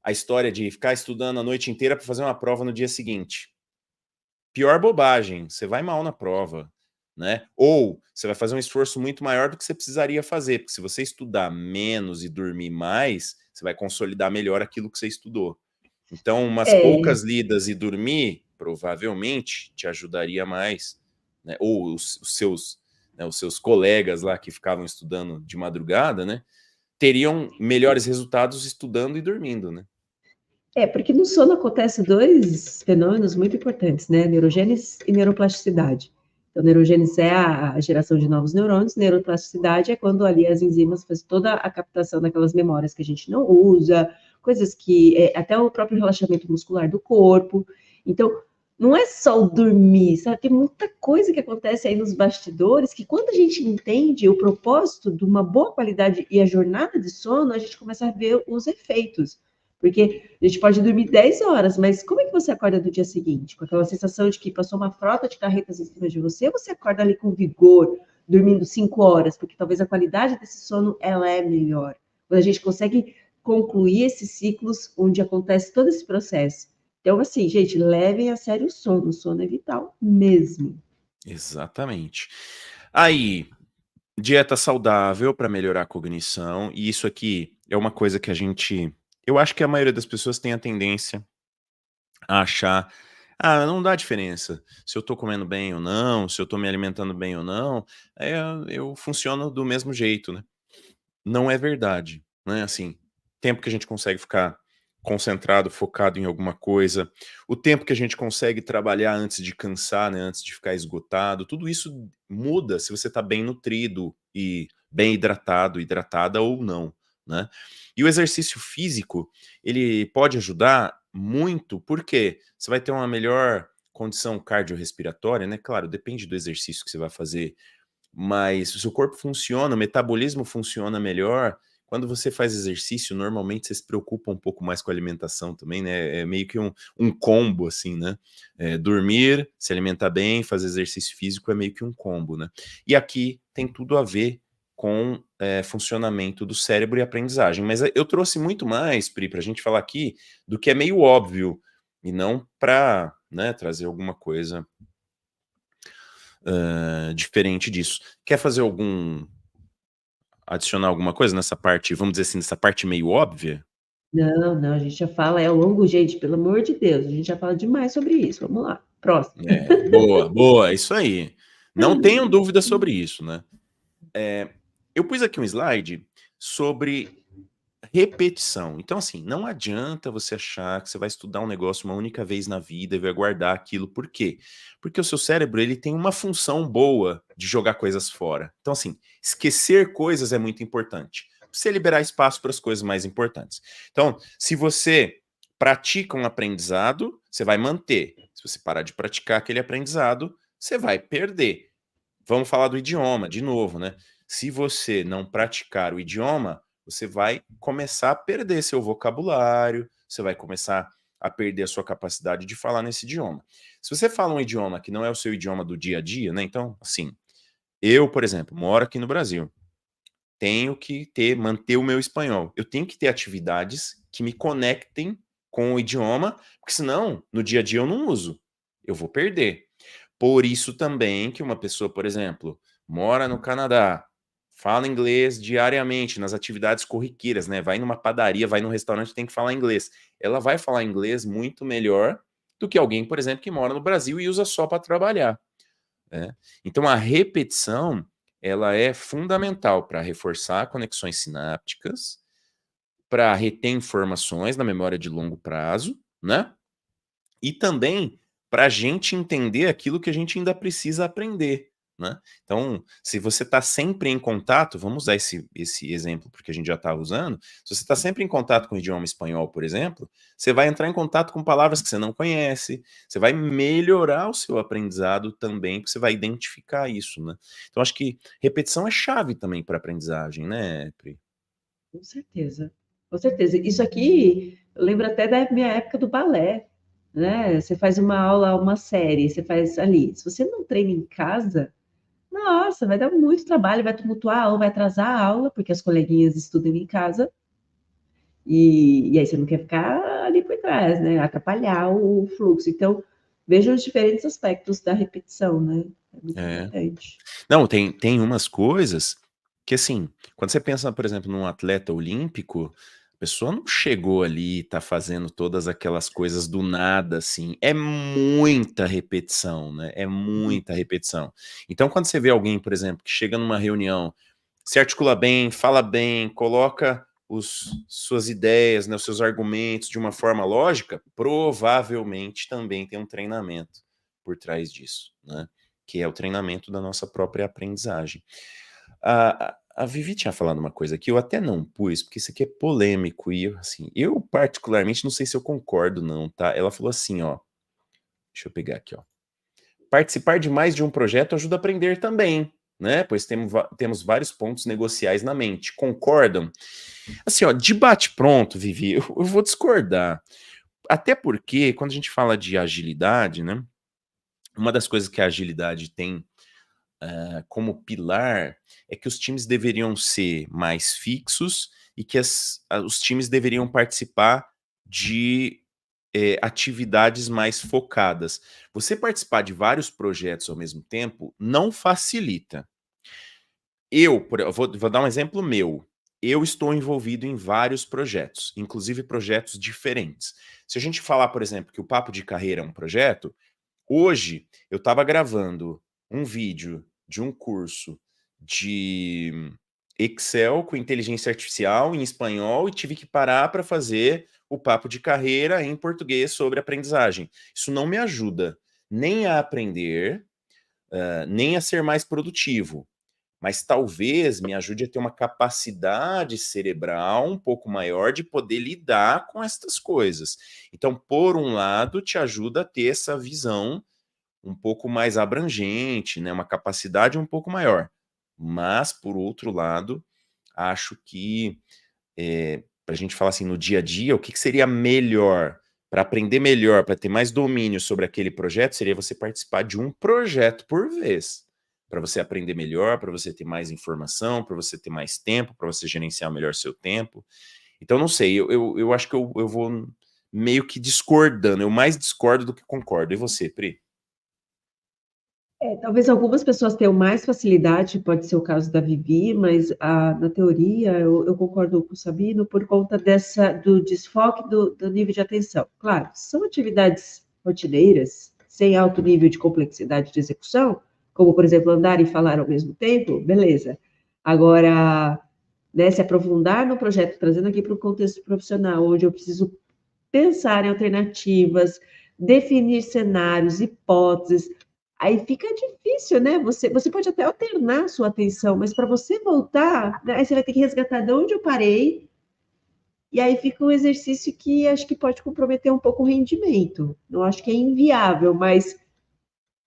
a história de ficar estudando a noite inteira para fazer uma prova no dia seguinte. Pior bobagem, você vai mal na prova. né? Ou você vai fazer um esforço muito maior do que você precisaria fazer, porque se você estudar menos e dormir mais, você vai consolidar melhor aquilo que você estudou. Então, umas poucas lidas e dormir, provavelmente, te ajudaria mais, né? Ou os seus colegas lá que ficavam estudando de madrugada, né? Teriam melhores resultados estudando e dormindo, né? Porque no sono acontecem dois fenômenos muito importantes, né? Neurogênese e neuroplasticidade. Então, neurogênese é a geração de novos neurônios, neuroplasticidade é quando ali as enzimas fazem toda a captação daquelas memórias que a gente não usa, coisas que, até o próprio relaxamento muscular do corpo. Então, não é só o dormir, sabe? Tem muita coisa que acontece aí nos bastidores que quando a gente entende o propósito de uma boa qualidade e a jornada de sono, a gente começa a ver os efeitos. Porque a gente pode dormir 10 horas, mas como é que você acorda no dia seguinte? Com aquela sensação de que passou uma frota de carretas em cima de você, ou você acorda ali com vigor, dormindo 5 horas? Porque talvez a qualidade desse sono, ela é melhor. Quando a gente consegue concluir esses ciclos onde acontece todo esse processo. Então, assim, gente, levem a sério o sono é vital mesmo. Exatamente. Aí, dieta saudável para melhorar a cognição, e isso aqui é uma coisa que eu acho que a maioria das pessoas tem a tendência a achar, não dá diferença se eu tô comendo bem ou não, se eu tô me alimentando bem ou não, eu funciono do mesmo jeito, né? Não é verdade, né? Assim, tempo que a gente consegue ficar concentrado, focado em alguma coisa, o tempo que a gente consegue trabalhar antes de cansar, né, antes de ficar esgotado, tudo isso muda se você está bem nutrido e bem hidratado, hidratada ou não, né? E o exercício físico, ele pode ajudar muito, porque você vai ter uma melhor condição cardiorrespiratória, né? Claro, depende do exercício que você vai fazer, mas o seu corpo funciona, o metabolismo funciona melhor. Quando você faz exercício, normalmente você se preocupa um pouco mais com a alimentação também, né? É meio que um combo, assim, né? Dormir, se alimentar bem, fazer exercício físico é meio que um combo, né? E aqui tem tudo a ver com funcionamento do cérebro e aprendizagem. Mas eu trouxe muito mais, Pri, para a gente falar aqui do que é meio óbvio, e não para, né, trazer alguma coisa diferente disso. Quer fazer adicionar alguma coisa nessa parte, vamos dizer assim, nessa parte meio óbvia? Não, a gente já fala, ao longo, gente, pelo amor de Deus, a gente já fala demais sobre isso. Vamos lá, próximo. Boa, isso aí. Não tenham dúvida sobre isso, né? Eu pus aqui um slide sobre repetição. Então, assim, não adianta você achar que você vai estudar um negócio uma única vez na vida e vai guardar aquilo. Por quê? Porque o seu cérebro, ele tem uma função boa de jogar coisas fora. Então, assim, esquecer coisas é muito importante. Você liberar espaço para as coisas mais importantes. Então, se você pratica um aprendizado, você vai manter. Se você parar de praticar aquele aprendizado, você vai perder. Vamos falar do idioma, de novo, né? Se você não praticar o idioma, você vai começar a perder seu vocabulário, você vai começar a perder a sua capacidade de falar nesse idioma. Se você fala um idioma que não é o seu idioma do dia a dia, né? Então, assim, eu, por exemplo, moro aqui no Brasil, tenho que manter o meu espanhol. Eu tenho que ter atividades que me conectem com o idioma, porque senão, no dia a dia eu não uso. Eu vou perder. Por isso também que uma pessoa, por exemplo, mora no Canadá, fala inglês diariamente nas atividades corriqueiras, né? Vai numa padaria, vai num restaurante, tem que falar inglês. Ela vai falar inglês muito melhor do que alguém, por exemplo, que mora no Brasil e usa só para trabalhar, né? Então a repetição, ela é fundamental para reforçar conexões sinápticas, para reter informações na memória de longo prazo, né? E também para a gente entender aquilo que a gente ainda precisa aprender, né? Então, se você está sempre em contato, vamos usar esse exemplo porque a gente já está usando, se você está sempre em contato com o idioma espanhol, por exemplo, você vai entrar em contato com palavras que você não conhece, você vai melhorar o seu aprendizado também, porque você vai identificar isso, né? Então, acho que repetição é chave também para aprendizagem, né, Pri? Com certeza, com certeza. Isso aqui, eu lembro até da minha época do balé, né? Você faz uma aula, uma série, você faz ali. Se você não treina em casa, nossa, vai dar muito trabalho, vai tumultuar a aula, vai atrasar a aula, porque as coleguinhas estudam em casa, e aí você não quer ficar ali por trás, né? Atrapalhar o fluxo. Então, veja os diferentes aspectos da repetição, né? É muito É. importante. Não, tem umas coisas que, assim, quando você pensa, por exemplo, num atleta olímpico, a pessoa não chegou ali e tá fazendo todas aquelas coisas do nada, assim. É muita repetição, né? É muita repetição. Então, quando você vê alguém, por exemplo, que chega numa reunião, se articula bem, fala bem, coloca suas ideias, né, os seus argumentos de uma forma lógica, provavelmente também tem um treinamento por trás disso, né? Que é o treinamento da nossa própria aprendizagem. A Vivi tinha falado uma coisa que eu até não pus, porque isso aqui é polêmico, e assim, eu particularmente não sei se eu concordo não, tá? Ela falou assim, ó, deixa eu pegar aqui, ó. Participar de mais de um projeto ajuda a aprender também, né? Pois temos vários pontos negociais na mente. Concordam? Assim, ó, de bate-pronto, Vivi, eu vou discordar. Até porque, quando a gente fala de agilidade, né? Uma das coisas que a agilidade tem como pilar é que os times deveriam ser mais fixos e que os times deveriam participar de atividades mais focadas. Você participar de vários projetos ao mesmo tempo não facilita. Eu vou dar um exemplo meu. Eu estou envolvido em vários projetos, inclusive projetos diferentes. Se a gente falar, por exemplo, que o Papo de Carreira é um projeto, hoje eu estava gravando um vídeo de um curso de Excel com inteligência artificial em espanhol e tive que parar para fazer o Papo de Carreira em português sobre aprendizagem. Isso não me ajuda nem a aprender, nem a ser mais produtivo, mas talvez me ajude a ter uma capacidade cerebral um pouco maior de poder lidar com estas coisas. Então, por um lado, te ajuda a ter essa visão um pouco mais abrangente, né, uma capacidade um pouco maior. Mas, por outro lado, acho que, para a gente falar assim, no dia a dia, o que seria melhor, para aprender melhor, para ter mais domínio sobre aquele projeto, seria você participar de um projeto por vez. Para você aprender melhor, para você ter mais informação, para você ter mais tempo, para você gerenciar melhor seu tempo. Então, não sei, eu acho que eu vou meio que discordando. Eu mais discordo do que concordo. E você, Pri? Talvez algumas pessoas tenham mais facilidade, pode ser o caso da Vivi, mas na teoria eu concordo com o Sabino por conta do desfoque do nível de atenção. Claro, são atividades rotineiras, sem alto nível de complexidade de execução, como, por exemplo, andar e falar ao mesmo tempo, beleza. Agora, né, se aprofundar no projeto, trazendo aqui para o contexto profissional, onde eu preciso pensar em alternativas, definir cenários, hipóteses, aí fica difícil, né? Você pode até alternar sua atenção, mas para você voltar, né, aí você vai ter que resgatar de onde eu parei, e aí fica um exercício que acho que pode comprometer um pouco o rendimento. Não acho que é inviável, mas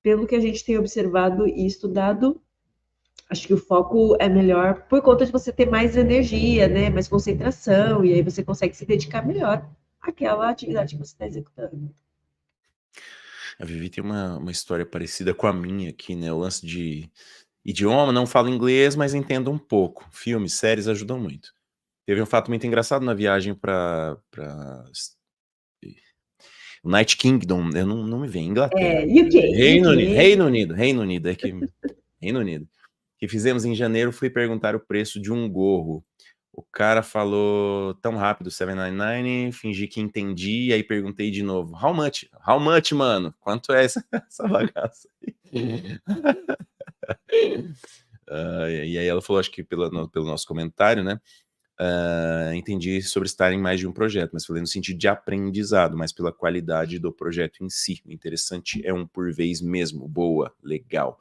pelo que a gente tem observado e estudado, acho que o foco é melhor por conta de você ter mais energia, né? Mais concentração, e aí você consegue se dedicar melhor àquela atividade que você está executando. A Vivi tem uma história parecida com a minha aqui, né? O lance de idioma, não falo inglês, mas entendo um pouco. Filmes, séries ajudam muito. Teve um fato muito engraçado na viagem para United Kingdom, eu não me vem, Inglaterra. UK. Reino Unido, é que Reino Unido. Que fizemos em janeiro, fui perguntar o preço de um gorro. O cara falou tão rápido, 799, fingi que entendi, aí perguntei de novo, how much? How much, mano? Quanto é essa bagaça aí? E aí ela falou, acho que pelo nosso comentário, né? Entendi sobre estar em mais de um projeto, mas falei no sentido de aprendizado, mas pela qualidade do projeto em si. O interessante é um por vez mesmo. Boa, legal.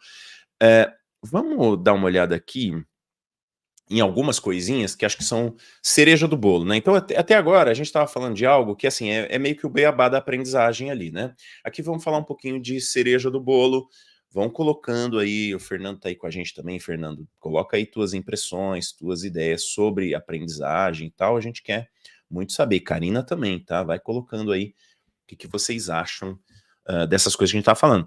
Vamos dar uma olhada aqui em algumas coisinhas que acho que são cereja do bolo, né? Então, até agora, a gente estava falando de algo que, assim, é meio que o beabá da aprendizagem ali, né? Aqui vamos falar um pouquinho de cereja do bolo. Vão colocando aí, o Fernando tá aí com a gente também, Fernando, coloca aí tuas impressões, tuas ideias sobre aprendizagem e tal, a gente quer muito saber. Karina também, tá? Vai colocando aí o que vocês acham dessas coisas que a gente tá falando.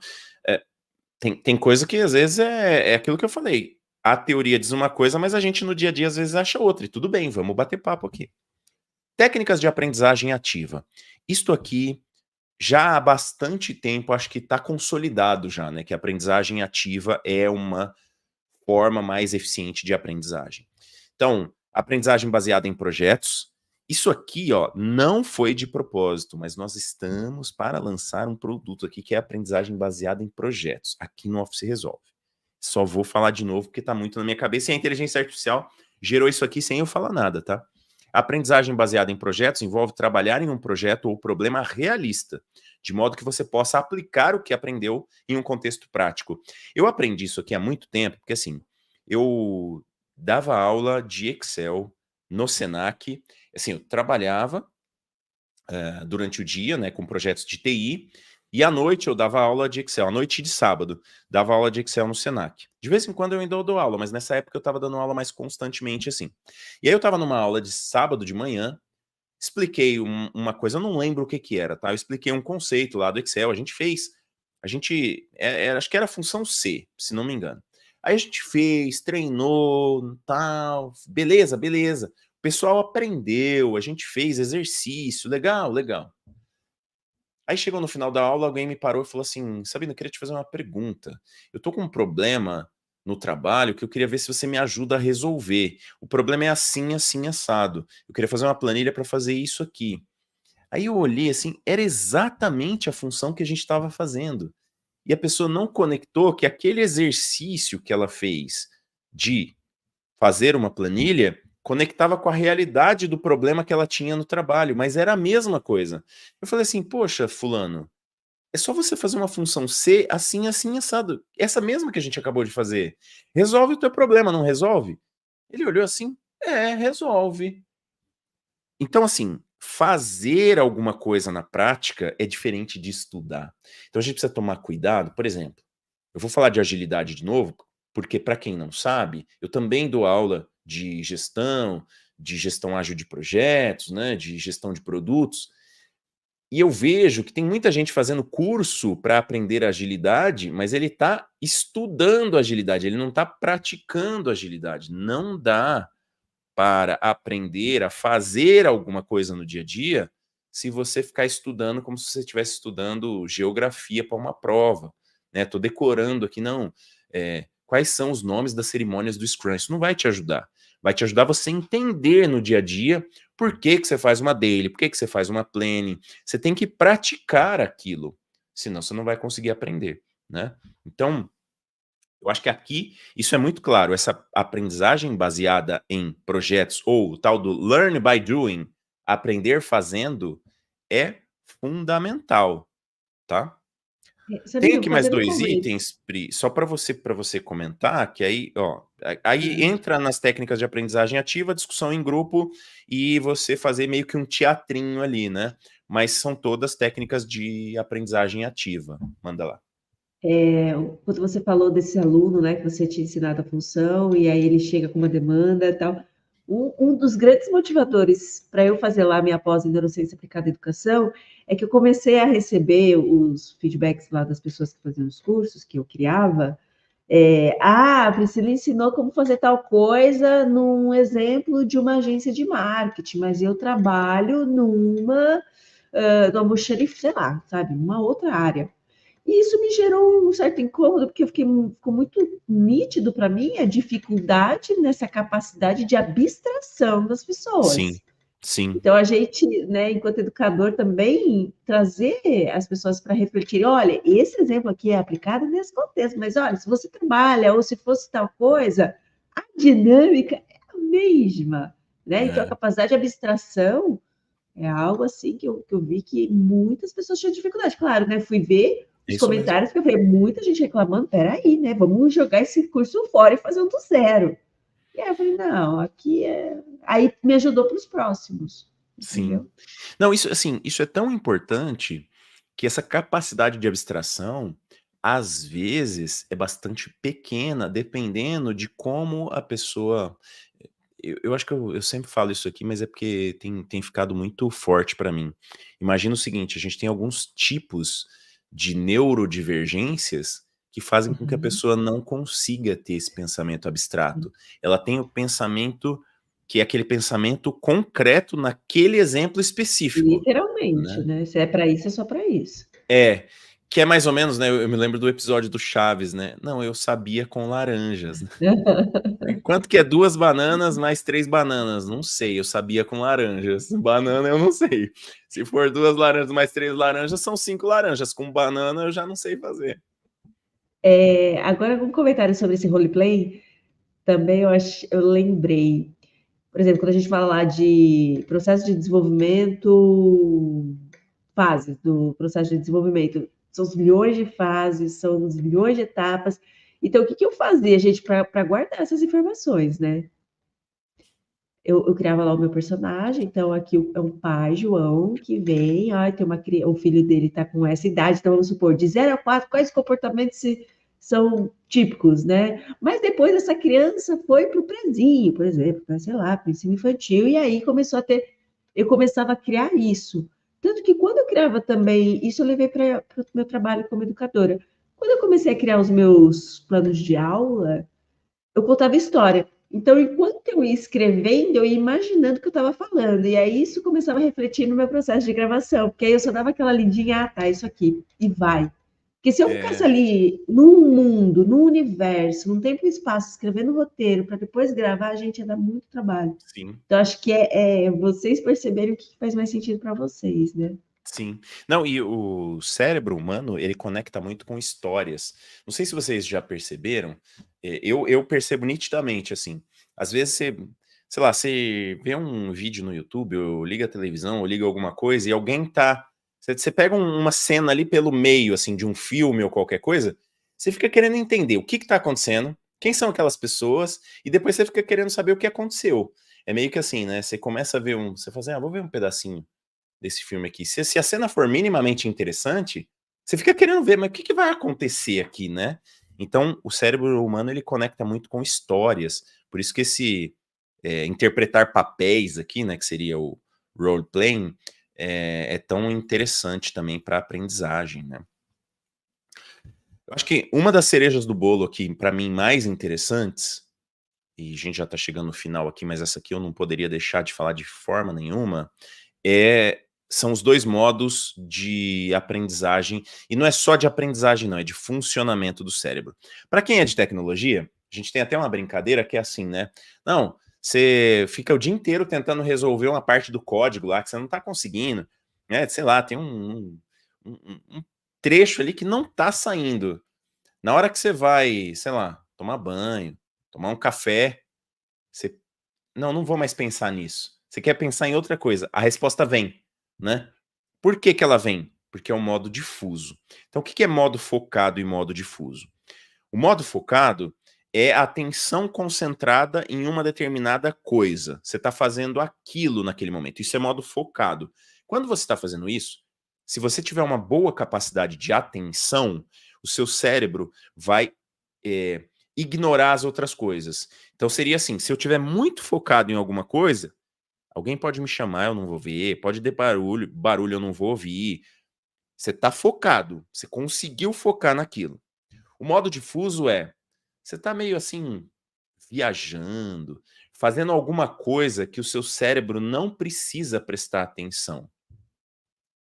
Tem coisa que às vezes é aquilo que eu falei, a teoria diz uma coisa, mas a gente no dia a dia às vezes acha outra, e tudo bem, vamos bater papo aqui. Técnicas de aprendizagem ativa. Isto aqui já há bastante tempo, acho que está consolidado já, né, que a aprendizagem ativa é uma forma mais eficiente de aprendizagem. Então, aprendizagem baseada em projetos. Isso aqui, ó, não foi de propósito, mas nós estamos para lançar um produto aqui que é aprendizagem baseada em projetos, aqui no Office Resolve. Só vou falar de novo porque está muito na minha cabeça e a inteligência artificial gerou isso aqui sem eu falar nada, tá? A aprendizagem baseada em projetos envolve trabalhar em um projeto ou problema realista, de modo que você possa aplicar o que aprendeu em um contexto prático. Eu aprendi isso aqui há muito tempo, porque assim, eu dava aula de Excel no Senac, assim, eu trabalhava durante o dia, né, com projetos de TI, e à noite eu dava aula de Excel, à noite de sábado, dava aula de Excel no Senac. De vez em quando eu ainda dou aula, mas nessa época eu estava dando aula mais constantemente assim. E aí eu estava numa aula de sábado de manhã, expliquei uma coisa, eu não lembro o que que era, tá? Eu expliquei um conceito lá do Excel, acho que era a função C, se não me engano. Aí a gente fez, treinou, tal, beleza, beleza. O pessoal aprendeu, a gente fez exercício, legal, legal. Aí chegou no final da aula, alguém me parou e falou assim, Sabino, eu queria te fazer uma pergunta. Eu tô com um problema no trabalho que eu queria ver se você me ajuda a resolver. O problema é assim, assim, assado. Eu queria fazer uma planilha para fazer isso aqui. Aí eu olhei assim, era exatamente a função que a gente estava fazendo. E a pessoa não conectou que aquele exercício que ela fez de fazer uma planilha conectava com a realidade do problema que ela tinha no trabalho, mas era a mesma coisa. Eu falei assim, poxa, fulano, é só você fazer uma função C assim, assim, assado. Essa mesma que a gente acabou de fazer. Resolve o teu problema, não resolve? Ele olhou assim, resolve. Então, assim, fazer alguma coisa na prática é diferente de estudar. Então a gente precisa tomar cuidado. Por exemplo, eu vou falar de agilidade de novo, porque para quem não sabe, eu também dou aula de gestão ágil de projetos, né, de gestão de produtos, e eu vejo que tem muita gente fazendo curso para aprender agilidade, mas ele está estudando agilidade, ele não está praticando agilidade. Não dá para aprender a fazer alguma coisa no dia a dia se você ficar estudando como se você estivesse estudando geografia para uma prova, né? Tô decorando aqui, não. Quais são os nomes das cerimônias do Scrum? Isso não vai te ajudar. Vai te ajudar você a entender no dia a dia por que que você faz uma daily, por que que você faz uma planning. Você tem que praticar aquilo, senão você não vai conseguir aprender, né? Então, eu acho que aqui isso é muito claro, essa aprendizagem baseada em projetos ou o tal do learn by doing, aprender fazendo, é fundamental, tá? Tem Sabino, aqui mais fazendo 2 começo. itens, Pri, só para você comentar, que aí, ó, aí Ah, entra nas técnicas de aprendizagem ativa, discussão em grupo e você fazer meio que um teatrinho ali, né? Mas são todas técnicas de aprendizagem ativa. Manda lá. quando você falou desse aluno, né, que você tinha ensinado a função, e aí ele chega com uma demanda e tal, um dos grandes motivadores para eu fazer lá minha pós em neurociência aplicada à educação é que eu comecei a receber os feedbacks lá das pessoas que faziam os cursos que eu criava. A Priscila ensinou como fazer tal coisa num exemplo de uma agência de marketing, mas eu trabalho numa almoxarifado, sei lá, sabe, numa outra área. E isso me gerou um certo incômodo, porque ficou muito nítido para mim a dificuldade nessa capacidade de abstração das Sim, pessoas. sim. Então, a gente, né, enquanto educador, também trazer as pessoas para refletir, olha, esse exemplo aqui é aplicado nesse contexto, mas olha, se você trabalha ou se fosse tal coisa, a dinâmica é a mesma, né? Então, a É, capacidade de abstração é algo assim que eu vi que muitas pessoas tinham dificuldade. Claro, né? Fui ver é os isso mesmo. comentários, que eu falei, muita gente reclamando, peraí, né? Vamos jogar esse curso fora e fazer um do zero. E aí eu falei, não, aqui é. Aí me ajudou para os próximos, Sim. entendeu? Não, isso assim, isso é tão importante que essa capacidade de abstração, às vezes, é bastante pequena, dependendo de como a pessoa. Eu acho que eu sempre falo isso aqui, mas é porque tem ficado muito forte para mim. Imagina o seguinte: a gente tem alguns tipos de neurodivergências que fazem com que a Uhum. pessoa não consiga ter esse pensamento abstrato. Ela tem o pensamento que é aquele pensamento concreto naquele exemplo específico. Literalmente, né? Se é para isso, é só para isso. Que é mais ou menos, né? Eu me lembro do episódio do Chaves, né? Não, eu sabia com laranjas. Né? Quanto que é 2 bananas mais 3 bananas? Não sei, eu sabia com laranjas. Banana eu não sei. Se for 2 laranjas mais 3 laranjas, são 5 laranjas. Com banana eu já não sei fazer. Agora, um comentário sobre esse roleplay, também eu lembrei. Por exemplo, quando a gente fala lá de processo de desenvolvimento, fases do processo de desenvolvimento, são os milhões de fases, são os milhões de etapas. Então, o que eu fazia, gente, para guardar essas informações, né? Eu criava lá o meu personagem, então aqui é um pai, João, que vem, tem uma criança, o filho dele está com essa idade, então vamos supor, de 0 a 4, quais comportamentos são típicos, né? Mas depois essa criança foi para o prezinho, por exemplo, para, sei lá, para o ensino infantil, e aí eu começava a criar isso. Tanto que quando eu criava também, isso eu levei para o meu trabalho como educadora. Quando eu comecei a criar os meus planos de aula, eu contava história. Então, enquanto eu ia escrevendo, eu ia imaginando o que eu estava falando. E aí isso começava a refletir no meu processo de gravação, porque aí eu só dava aquela lidinha, tá, isso aqui, e vai. Porque se eu ficasse ali num mundo, num universo, num tempo e espaço, escrevendo roteiro, para depois gravar, a gente ia dar muito trabalho. Sim. Então, acho que é vocês perceberem o que faz mais sentido para vocês, né? Sim. Não, e o cérebro humano, ele conecta muito com histórias. Não sei se vocês já perceberam, eu percebo nitidamente, assim, às vezes sei lá, você vê um vídeo no YouTube, ou liga a televisão, ou liga alguma coisa, e alguém você pega uma cena ali pelo meio, assim, de um filme ou qualquer coisa, você fica querendo entender o que tá acontecendo, quem são aquelas pessoas, e depois você fica querendo saber o que aconteceu. É meio que assim, né? Você começa a ver você fala assim, vou ver um pedacinho desse filme aqui. Se a cena for minimamente interessante, você fica querendo ver, mas o que vai acontecer aqui, né? Então, o cérebro humano, ele conecta muito com histórias. Por isso que esse interpretar papéis aqui, né, que seria o role-playing, é tão interessante também para a aprendizagem, né? Eu acho que uma das cerejas do bolo aqui, para mim, mais interessantes, e a gente já está chegando no final aqui, mas essa aqui eu não poderia deixar de falar de forma nenhuma, são os 2 modos de aprendizagem, e não é só de aprendizagem não, é de funcionamento do cérebro. Para quem é de tecnologia, a gente tem até uma brincadeira que é assim, né? Não, você fica o dia inteiro tentando resolver uma parte do código lá que você não está conseguindo, né? Sei lá, tem um trecho ali que não está saindo. Na hora que você vai, sei lá, tomar banho, tomar um café, você... Não vou mais pensar nisso. Você quer pensar em outra coisa. A resposta vem. Né? Por que ela vem? Porque é um modo difuso. Então, o que é modo focado e modo difuso? O modo focado é a atenção concentrada em uma determinada coisa. Você está fazendo aquilo naquele momento. Isso é modo focado. Quando você está fazendo isso, se você tiver uma boa capacidade de atenção, o seu cérebro vai ignorar as outras coisas. Então, seria assim, se eu estiver muito focado em alguma coisa, alguém pode me chamar, eu não vou ver. Pode ter barulho eu não vou ouvir. Você tá focado. Você conseguiu focar naquilo. O modo difuso você tá meio assim, viajando, fazendo alguma coisa que o seu cérebro não precisa prestar atenção.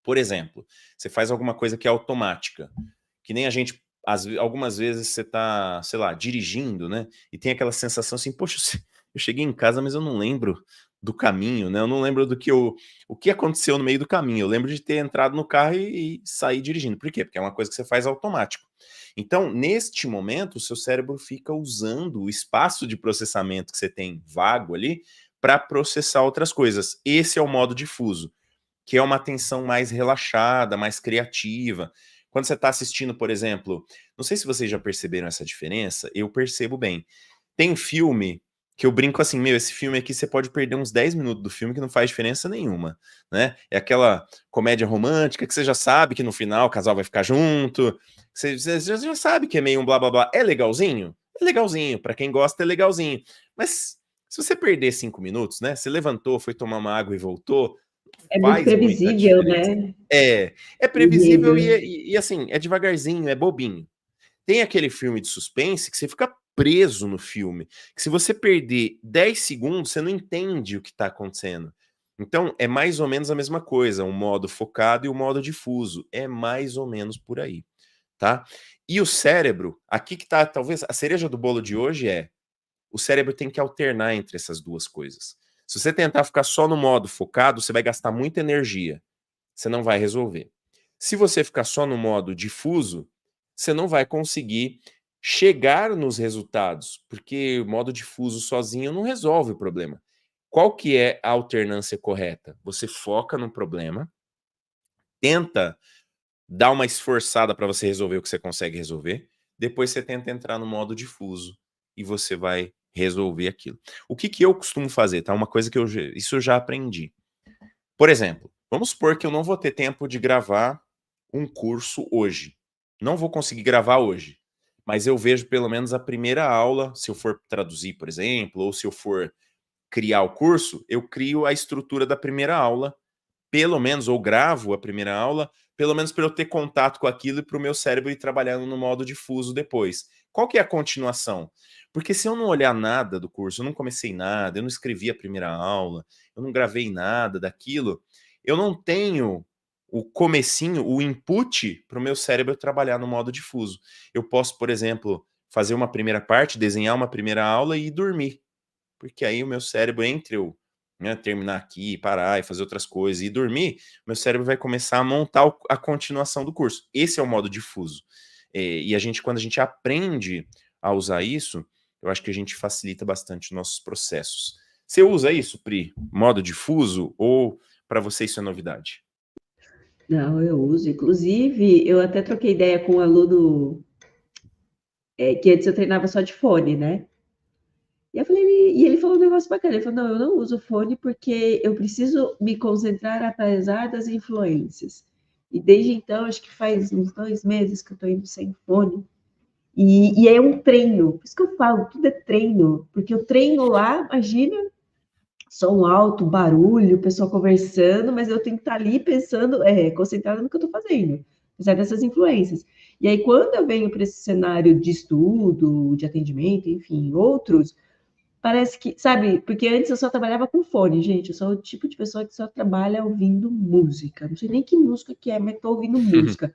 Por exemplo, você faz alguma coisa que é automática. Que nem a gente, algumas vezes você tá, sei lá, dirigindo, né? E tem aquela sensação assim, poxa, eu cheguei em casa, mas eu não lembro do caminho, né? Eu não lembro o que aconteceu no meio do caminho. Eu lembro de ter entrado no carro e sair dirigindo. Por quê? Porque é uma coisa que você faz automático. Então, neste momento, o seu cérebro fica usando o espaço de processamento que você tem vago ali para processar outras coisas. Esse é o modo difuso, que é uma atenção mais relaxada, mais criativa. Quando você está assistindo, por exemplo, não sei se vocês já perceberam essa diferença, eu percebo bem. Tem filme que eu brinco assim, esse filme aqui você pode perder uns 10 minutos do filme que não faz diferença nenhuma, né? É aquela comédia romântica que você já sabe que no final o casal vai ficar junto, você já sabe que é meio um blá blá blá. É legalzinho? É legalzinho, pra quem gosta é legalzinho. Mas se você perder 5 minutos, né? Você levantou, foi tomar uma água e voltou, é muito previsível, né? É previsível e assim, é devagarzinho, é bobinho. Tem aquele filme de suspense que você fica preso no filme, que se você perder 10 segundos, você não entende o que está acontecendo. Então, é mais ou menos a mesma coisa, um modo focado e o modo difuso. É mais ou menos por aí, tá? E o cérebro, aqui que tá, talvez, a cereja do bolo de hoje o cérebro tem que alternar entre essas duas coisas. Se você tentar ficar só no modo focado, você vai gastar muita energia. Você não vai resolver. Se você ficar só no modo difuso, você não vai conseguir chegar nos resultados, porque o modo difuso sozinho não resolve o problema. Qual que é a alternância correta? Você foca no problema, tenta dar uma esforçada para você resolver o que você consegue resolver, depois você tenta entrar no modo difuso e você vai resolver aquilo. O que que eu costumo fazer, tá? Uma coisa que isso eu já aprendi. Por exemplo, vamos supor que eu não vou ter tempo de gravar um curso hoje. Não vou conseguir gravar hoje, mas eu vejo pelo menos a primeira aula, se eu for traduzir, por exemplo, ou se eu for criar o curso, eu crio a estrutura da primeira aula, pelo menos, ou gravo a primeira aula, pelo menos para eu ter contato com aquilo e para o meu cérebro ir trabalhando no modo difuso depois. Qual que é a continuação? Porque se eu não olhar nada do curso, eu não comecei nada, eu não escrevi a primeira aula, eu não gravei nada daquilo, eu não tenho o comecinho, o input para o meu cérebro trabalhar no modo difuso. Eu posso, por exemplo, fazer uma primeira parte, desenhar uma primeira aula e ir dormir. Porque aí o meu cérebro, entre eu terminar aqui, parar e fazer outras coisas e dormir, meu cérebro vai começar a montar a continuação do curso. Esse é o modo difuso. E quando a gente aprende a usar isso, eu acho que a gente facilita bastante os nossos processos. Você usa isso, Pri? Modo difuso? Ou para você isso é novidade? Não, eu uso. Inclusive, eu até troquei ideia com um aluno que antes eu treinava só de fone, né? E eu falei, e ele falou um negócio bacana. Ele falou, não, eu não uso fone porque eu preciso me concentrar apesar das influências. E desde então, acho que faz uns 2 meses que eu tô indo sem fone. E é um treino. Por isso que eu falo, tudo é treino. Porque eu treino lá, imagina, som alto, barulho, pessoa conversando, mas eu tenho que estar ali pensando, concentrada no que eu estou fazendo, apesar dessas influências. E aí, quando eu venho para esse cenário de estudo, de atendimento, enfim, outros, parece que, sabe, porque antes eu só trabalhava com fone, gente, eu sou o tipo de pessoa que só trabalha ouvindo música, não sei nem que música que é, mas estou ouvindo música.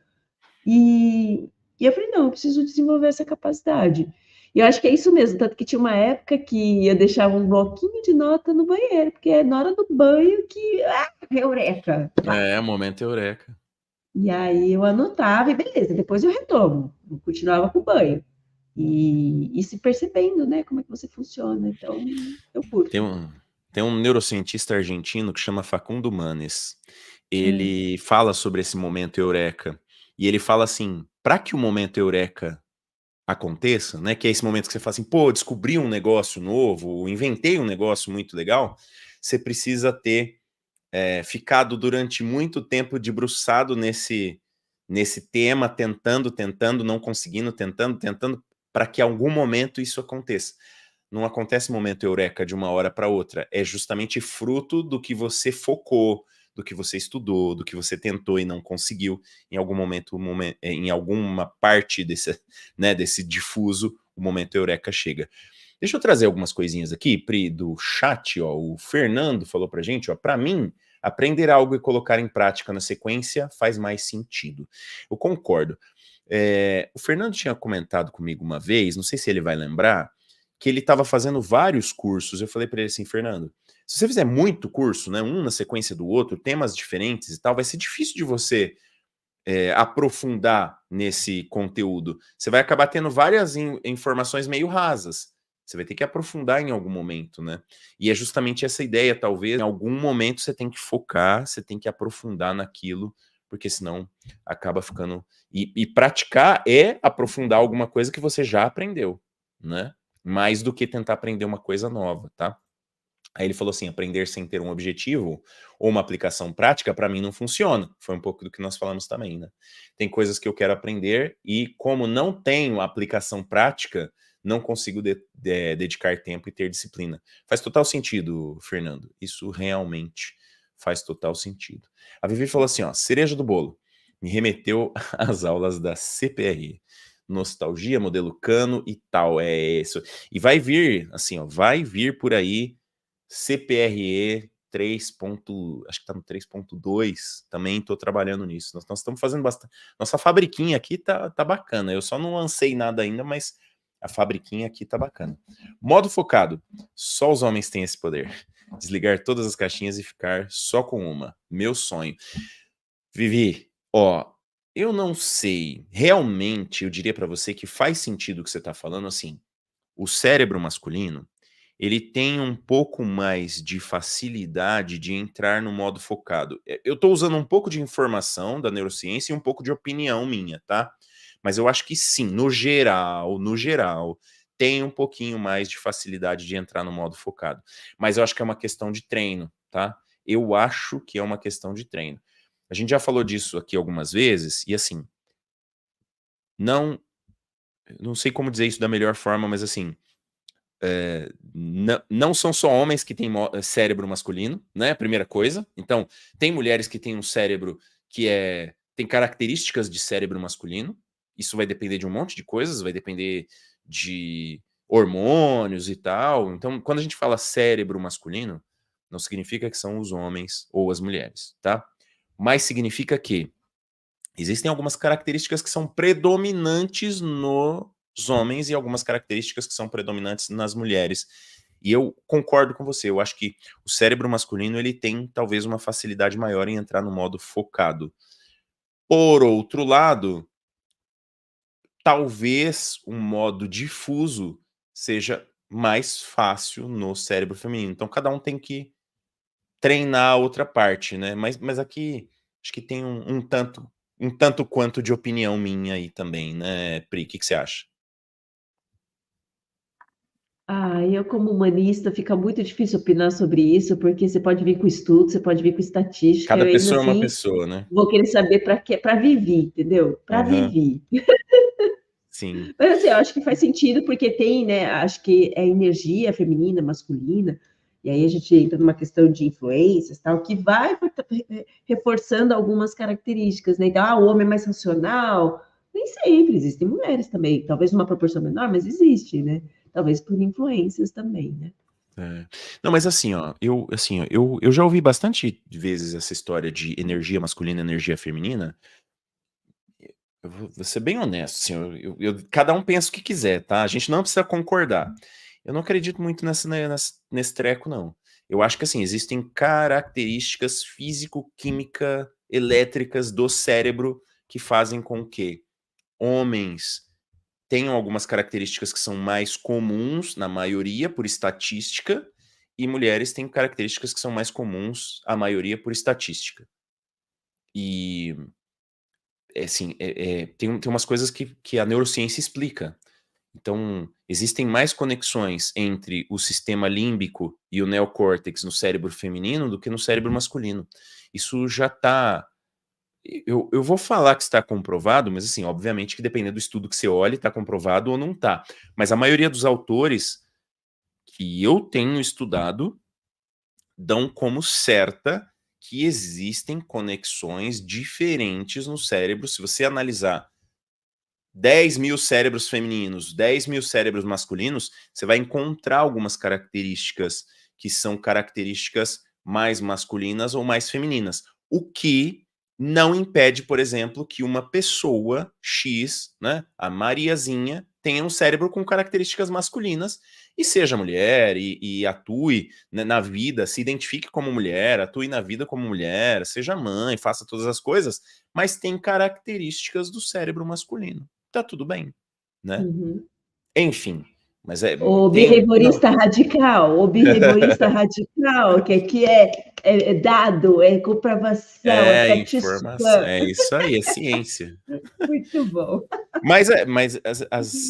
E eu falei, não, eu preciso desenvolver essa capacidade. E eu acho que é isso mesmo, tanto que tinha uma época que eu deixava um bloquinho de nota no banheiro, porque é na hora do banho que, eureka! Momento eureka. E aí eu anotava e beleza, depois eu retomo, eu continuava com o banho. E se percebendo, né, como é que você funciona. Então, eu curto. Tem um neurocientista argentino que chama Facundo Manes. Ele fala sobre esse momento eureka. E ele fala assim, para que o momento eureka aconteça, né, que é esse momento que você fala assim, pô, descobri um negócio novo, inventei um negócio muito legal, você precisa ter ficado durante muito tempo debruçado nesse tema, tentando, não conseguindo, tentando, para que em algum momento isso aconteça. Não acontece momento eureka de uma hora para outra, é justamente fruto do que você focou, do que você estudou, do que você tentou e não conseguiu, em algum momento, em alguma parte desse difuso, o momento eureka chega. Deixa eu trazer algumas coisinhas aqui, Pri, do chat, ó, o Fernando falou pra gente, ó, para mim, aprender algo e colocar em prática na sequência faz mais sentido. Eu concordo. O Fernando tinha comentado comigo uma vez, não sei se ele vai lembrar, que ele estava fazendo vários cursos. Eu falei para ele assim, Fernando, se você fizer muito curso, né, um na sequência do outro, temas diferentes e tal, vai ser difícil de você aprofundar nesse conteúdo. Você vai acabar tendo várias informações meio rasas. Você vai ter que aprofundar em algum momento, né? E é justamente essa ideia, talvez, em algum momento você tem que focar, você tem que aprofundar naquilo, porque senão acaba ficando... E praticar é aprofundar alguma coisa que você já aprendeu, né? Mais do que tentar aprender uma coisa nova, tá? Aí ele falou assim, aprender sem ter um objetivo ou uma aplicação prática, para mim não funciona. Foi um pouco do que nós falamos também, né? Tem coisas que eu quero aprender e como não tenho aplicação prática, não consigo dedicar tempo e ter disciplina. Faz total sentido, Fernando. Isso realmente faz total sentido. A Vivi falou assim, ó, cereja do bolo. Me remeteu às aulas da CPRE. nostalgia, modelo Cano e tal, é isso. E vai vir, assim, ó, vai vir por aí CPRE 3. Acho que tá no 3.2, também tô trabalhando nisso. Nós estamos fazendo bastante. Nossa fabriquinha aqui tá bacana. Eu só não lancei nada ainda, mas a fabriquinha aqui tá bacana. Modo focado. Só os homens têm esse poder. Desligar todas as caixinhas e ficar só com uma. Meu sonho. Vivi, ó, eu não sei. Realmente, eu diria pra você que faz sentido o que você tá falando, assim. O cérebro masculino, ele tem um pouco mais de facilidade de entrar no modo focado. Eu tô usando um pouco de informação da neurociência e um pouco de opinião minha, tá? Mas eu acho que sim, no geral, tem um pouquinho mais de facilidade de entrar no modo focado. Mas eu acho que é uma questão de treino, tá? Eu acho que é uma questão de treino. A gente já falou disso aqui algumas vezes, e assim, não sei como dizer isso da melhor forma, mas assim, não são só homens que têm cérebro masculino, né? Primeira coisa. Então, tem mulheres que têm um cérebro que tem características de cérebro masculino. Isso vai depender de um monte de coisas, vai depender de hormônios e tal. Então, quando a gente fala cérebro masculino, não significa que são os homens ou as mulheres, tá? Mas significa que existem algumas características que são predominantes nos homens e algumas características que são predominantes nas mulheres. E eu concordo com você, eu acho que o cérebro masculino ele tem talvez uma facilidade maior em entrar no modo focado. Por outro lado, talvez um modo difuso seja mais fácil no cérebro feminino. Então cada um tem que treinar a outra parte, né? Mas aqui acho que tem um tanto quanto de opinião minha aí também, né, Pri? O que você acha? Eu como humanista fica muito difícil opinar sobre isso, porque você pode vir com estudo, você pode vir com estatística, Cada eu ainda pessoa é uma assim pessoa, né? vou querer saber para quê? Para viver, entendeu? Para Aham, viver. sim. Mas assim, eu acho que faz sentido porque tem, né? Acho que é energia feminina, masculina, e aí a gente entra numa questão de influências, tal, que vai reforçando algumas características, né? Então, o homem é mais racional, nem sempre, existem mulheres também, talvez numa proporção menor, mas existe, né? Talvez por influências também, né? É. Não, mas assim, ó, eu já ouvi bastante vezes essa história de energia masculina e energia feminina. Eu vou ser bem honesto, assim, cada um pensa o que quiser, tá? A gente não precisa concordar. Eu não acredito muito nesse treco, não. Eu acho que, assim, existem características físico-química elétricas do cérebro que fazem com que homens tenham algumas características que são mais comuns, na maioria, por estatística, e mulheres têm características que são mais comuns, a maioria, por estatística. E assim, tem umas coisas que a neurociência explica. Então, existem mais conexões entre o sistema límbico e o neocórtex no cérebro feminino do que no cérebro masculino. Isso já está. Eu vou falar que está comprovado, mas assim, obviamente que dependendo do estudo que você olhe, está comprovado ou não está. Mas a maioria dos autores que eu tenho estudado dão como certa que existem conexões diferentes no cérebro. Se você analisar 10 mil cérebros femininos, 10 mil cérebros masculinos, você vai encontrar algumas características que são características mais masculinas ou mais femininas. O que não impede, por exemplo, que uma pessoa X, né, a Mariazinha, tenha um cérebro com características masculinas e seja mulher e atue, né, na vida, se identifique como mulher, atue na vida como mulher, seja mãe, faça todas as coisas, mas tem características do cérebro masculino. Tá tudo bem, né? Uhum. Enfim, mas O não, behaviorista radical, que é dado, é comprovação, é informação, estatística. é isso aí, é ciência. Muito bom. Mas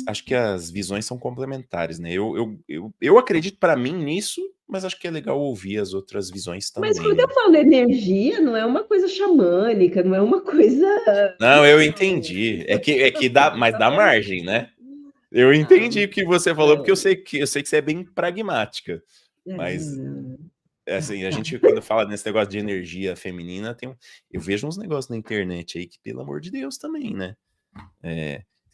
acho que as visões são complementares, né? Eu acredito para mim nisso, mas acho que é legal ouvir as outras visões Mas também, quando né? eu falo energia, não é uma coisa xamânica, não é uma coisa. Não, eu entendi. Mas dá margem, né? Eu entendi o que você falou, porque eu sei que você é bem pragmática. Mas assim, a gente, quando fala nesse negócio de energia feminina, eu vejo uns negócios na internet aí que, pelo amor de Deus, também, né?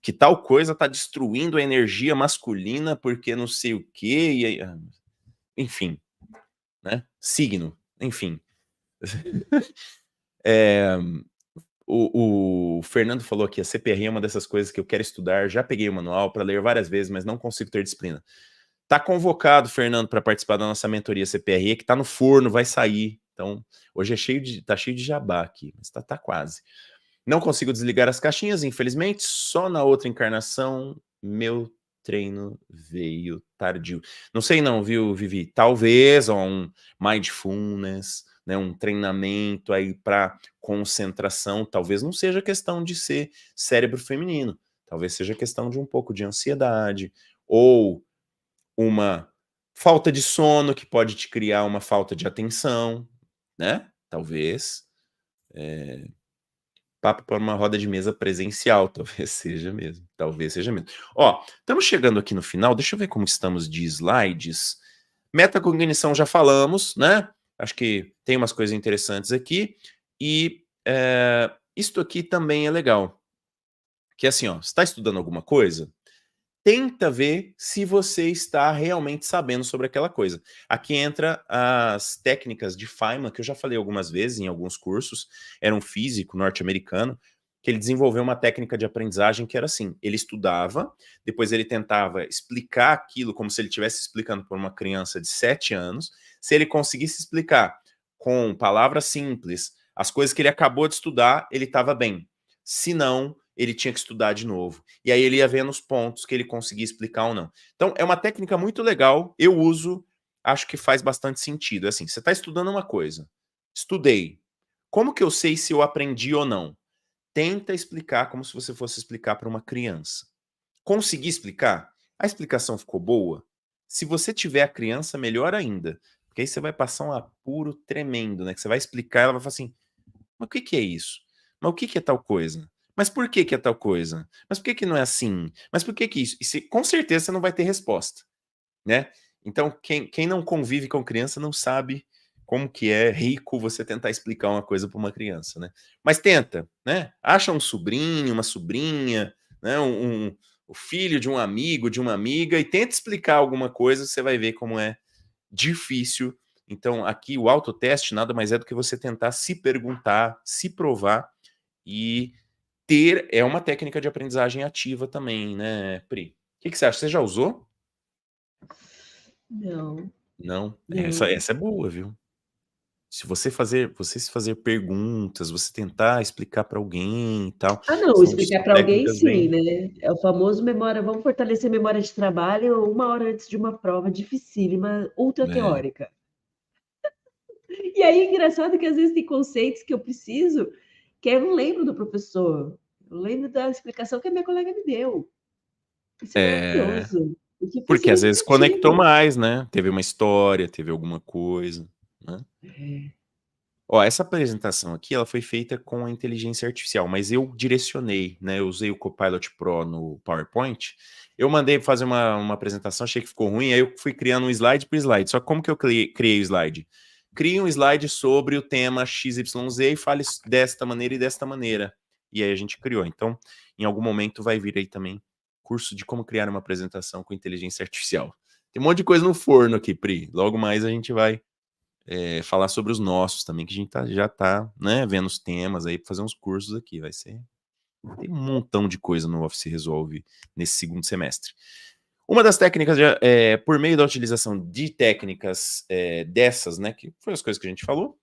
que tal coisa tá destruindo a energia masculina porque não sei o quê, e aí, enfim, né? Signo, enfim. O Fernando falou aqui, a CPR é uma dessas coisas que eu quero estudar, já peguei o manual para ler várias vezes, mas não consigo ter disciplina. Tá convocado, Fernando, para participar da nossa mentoria CPRE, que tá no forno, vai sair. Então, hoje tá cheio de jabá aqui, mas tá quase. Não consigo desligar as caixinhas, infelizmente, só na outra encarnação meu treino veio tardio. Não sei não, viu, Vivi? Talvez um mindfulness, né, um treinamento aí para concentração, talvez não seja questão de ser cérebro feminino, talvez seja questão de um pouco de ansiedade, ou uma falta de sono que pode te criar uma falta de atenção, né? Talvez. Papo para uma roda de mesa presencial, talvez seja mesmo. Talvez seja mesmo. Ó, estamos chegando aqui no final, deixa eu ver como estamos de slides. Metacognição já falamos, né? Acho que tem umas coisas interessantes aqui. E isto aqui também é legal. Que é assim, ó, você está estudando alguma coisa? Tenta ver se você está realmente sabendo sobre aquela coisa. Aqui entra as técnicas de Feynman, que eu já falei algumas vezes em alguns cursos. Era um físico norte-americano que ele desenvolveu uma técnica de aprendizagem que era assim, ele estudava, depois ele tentava explicar aquilo como se ele estivesse explicando para uma criança de 7 anos. Se ele conseguisse explicar com palavras simples as coisas que ele acabou de estudar, ele estava bem. Se não, ele tinha que estudar de novo. E aí ele ia vendo os pontos que ele conseguia explicar ou não. Então, é uma técnica muito legal, eu uso, acho que faz bastante sentido. É assim, você está estudando uma coisa, estudei. Como que eu sei se eu aprendi ou não? Tenta explicar como se você fosse explicar para uma criança. Consegui explicar? A explicação ficou boa? Se você tiver a criança, melhor ainda. Porque aí você vai passar um apuro tremendo, né? Que você vai explicar, ela vai falar assim, mas o que que é isso? Mas o que que é tal coisa? Mas por que que é tal coisa? Mas por que que não é assim? Mas por que que isso? E com certeza você não vai ter resposta, né? Então, quem não convive com criança não sabe como que é rico você tentar explicar uma coisa para uma criança, né? Mas tenta, né? Acha um sobrinho, uma sobrinha, né? O filho de um amigo, de uma amiga, e tenta explicar alguma coisa, você vai ver como é difícil. Então, aqui o autoteste nada mais é do que você tentar se perguntar, se provar e é uma técnica de aprendizagem ativa também, né, Pri? O que você acha? Você já usou? Não. Não? Não. Essa é boa, viu? Se você se fazer perguntas, você tentar explicar para alguém e tal. Não, explicar para alguém técnicas sim, bem... né? É o famoso memória, vamos fortalecer a memória de trabalho 1 hora antes de uma prova dificílima, ultra teórica. E aí, engraçado que às vezes tem conceitos que eu preciso, que eu não lembro do professor, eu lembro da explicação que a minha colega me deu. Isso é maravilhoso. E que faz Porque às muito vezes conectou sentido. mais, né? Teve uma história, teve alguma coisa, né? Ó, essa apresentação aqui, ela foi feita com a inteligência artificial, mas eu direcionei, né? Eu usei o Copilot Pro no PowerPoint. Eu mandei fazer uma apresentação, achei que ficou ruim, aí eu fui criando um slide por slide. Só que como que eu criei o slide? Crie um slide sobre o tema XYZ e fale desta maneira e desta maneira. E aí a gente criou. Então, em algum momento vai vir aí também curso de como criar uma apresentação com inteligência artificial. Tem um monte de coisa no forno aqui, Pri. Logo mais a gente vai falar sobre os nossos também, que a gente já tá, né, vendo os temas aí, para fazer uns cursos aqui, vai ser... Tem um montão de coisa no Office Resolve nesse segundo semestre. Uma das técnicas, por meio da utilização de técnicas dessas, né, que foi as coisas que a gente falou,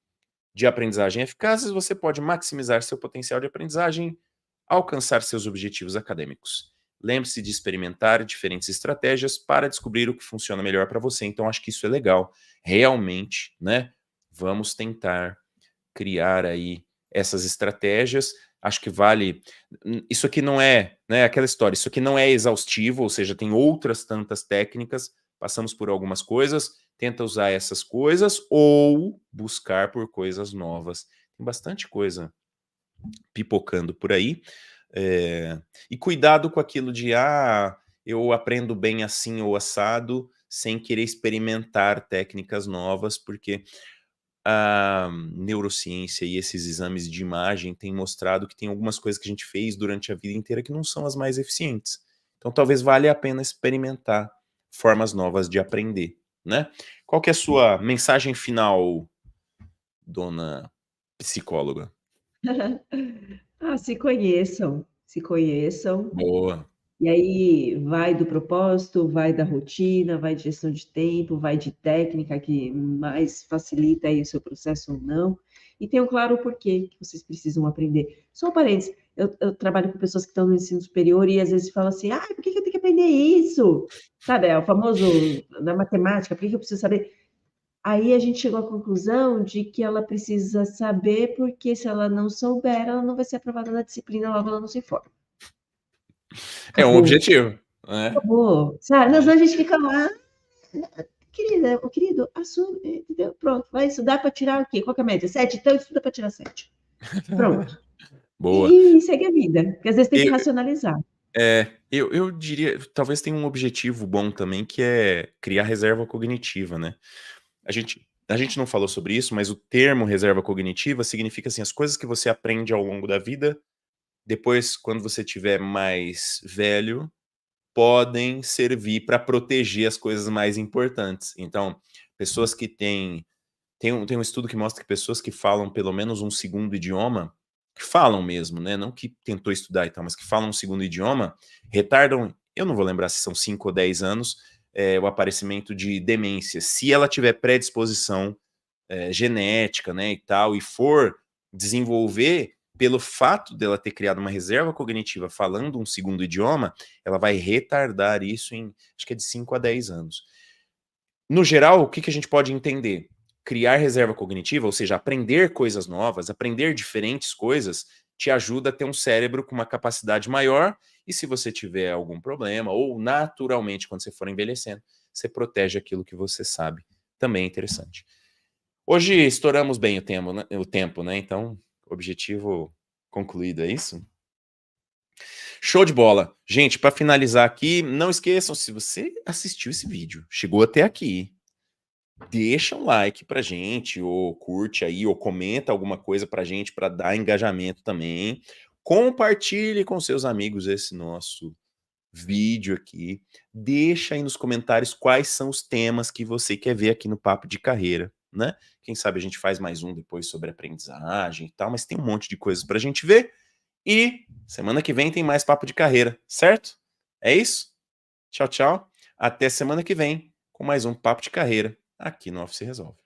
de aprendizagem eficazes, você pode maximizar seu potencial de aprendizagem, alcançar seus objetivos acadêmicos. Lembre-se de experimentar diferentes estratégias para descobrir o que funciona melhor para você. Então, acho que isso é legal. Realmente, né? Vamos tentar criar aí essas estratégias. Acho que vale... Isso aqui não é, né, aquela história. Isso aqui não é exaustivo, ou seja, tem outras tantas técnicas. Passamos por algumas coisas, tenta usar essas coisas ou buscar por coisas novas. Tem bastante coisa pipocando por aí. E cuidado com aquilo de, eu aprendo bem assim ou assado, sem querer experimentar técnicas novas, porque a neurociência e esses exames de imagem têm mostrado que tem algumas coisas que a gente fez durante a vida inteira que não são as mais eficientes. Então talvez valha a pena experimentar formas novas de aprender, né? Qual que é a sua mensagem final, dona psicóloga? Se conheçam, se conheçam. Boa. E aí vai do propósito, vai da rotina, vai de gestão de tempo, vai de técnica que mais facilita aí o seu processo ou não. E tenham claro o porquê que vocês precisam aprender. Só um parênteses, eu trabalho com pessoas que estão no ensino superior e às vezes falam assim, por que eu tenho que aprender isso? Sabe, é o famoso na matemática, por que eu preciso saber? Aí a gente chegou à conclusão de que ela precisa saber, porque se ela não souber, ela não vai ser aprovada na disciplina, logo ela não se forma. É um Acabou. objetivo, né? Acabou. Sabe? Senão a gente fica lá, querida, querido, assume, entendeu? Pronto, vai estudar para tirar o quê? Qual que é a média? 7? Então estuda para tirar 7. Pronto. Boa. E segue a vida, porque às vezes tem que racionalizar. Eu diria, talvez tenha um objetivo bom também, que é criar reserva cognitiva, né? A gente não falou sobre isso, mas o termo reserva cognitiva significa assim, as coisas que você aprende ao longo da vida, depois, quando você tiver mais velho, podem servir para proteger as coisas mais importantes. Então, pessoas que tem um estudo que mostra que pessoas que falam pelo menos um segundo idioma, que falam mesmo, né? Não que tentou estudar e tal, mas que falam um segundo idioma, retardam, eu não vou lembrar se são 5 ou 10 anos, o aparecimento de demência. Se ela tiver predisposição genética, né, e tal, e for desenvolver, pelo fato dela ter criado uma reserva cognitiva falando um segundo idioma, ela vai retardar isso em, acho que é de 5 a 10 anos. No geral, o que a gente pode entender? Criar reserva cognitiva, ou seja, aprender coisas novas, aprender diferentes coisas, te ajuda a ter um cérebro com uma capacidade maior, e se você tiver algum problema, ou naturalmente, quando você for envelhecendo, você protege aquilo que você sabe. Também é interessante. Hoje estouramos bem o tempo, né? Então, objetivo concluído, é isso? Show de bola. Gente, para finalizar aqui, não esqueçam, se você assistiu esse vídeo, chegou até aqui, deixa um like pra gente, ou curte aí, ou comenta alguma coisa pra gente, para dar engajamento também. Compartilhe com seus amigos esse nosso vídeo aqui. Deixa aí nos comentários quais são os temas que você quer ver aqui no Papo de Carreira, né? Quem sabe a gente faz mais um depois sobre aprendizagem e tal, mas tem um monte de coisas pra gente ver. E semana que vem tem mais Papo de Carreira, certo? É isso? Tchau, tchau. Até semana que vem com mais um Papo de Carreira aqui no Office Resolve.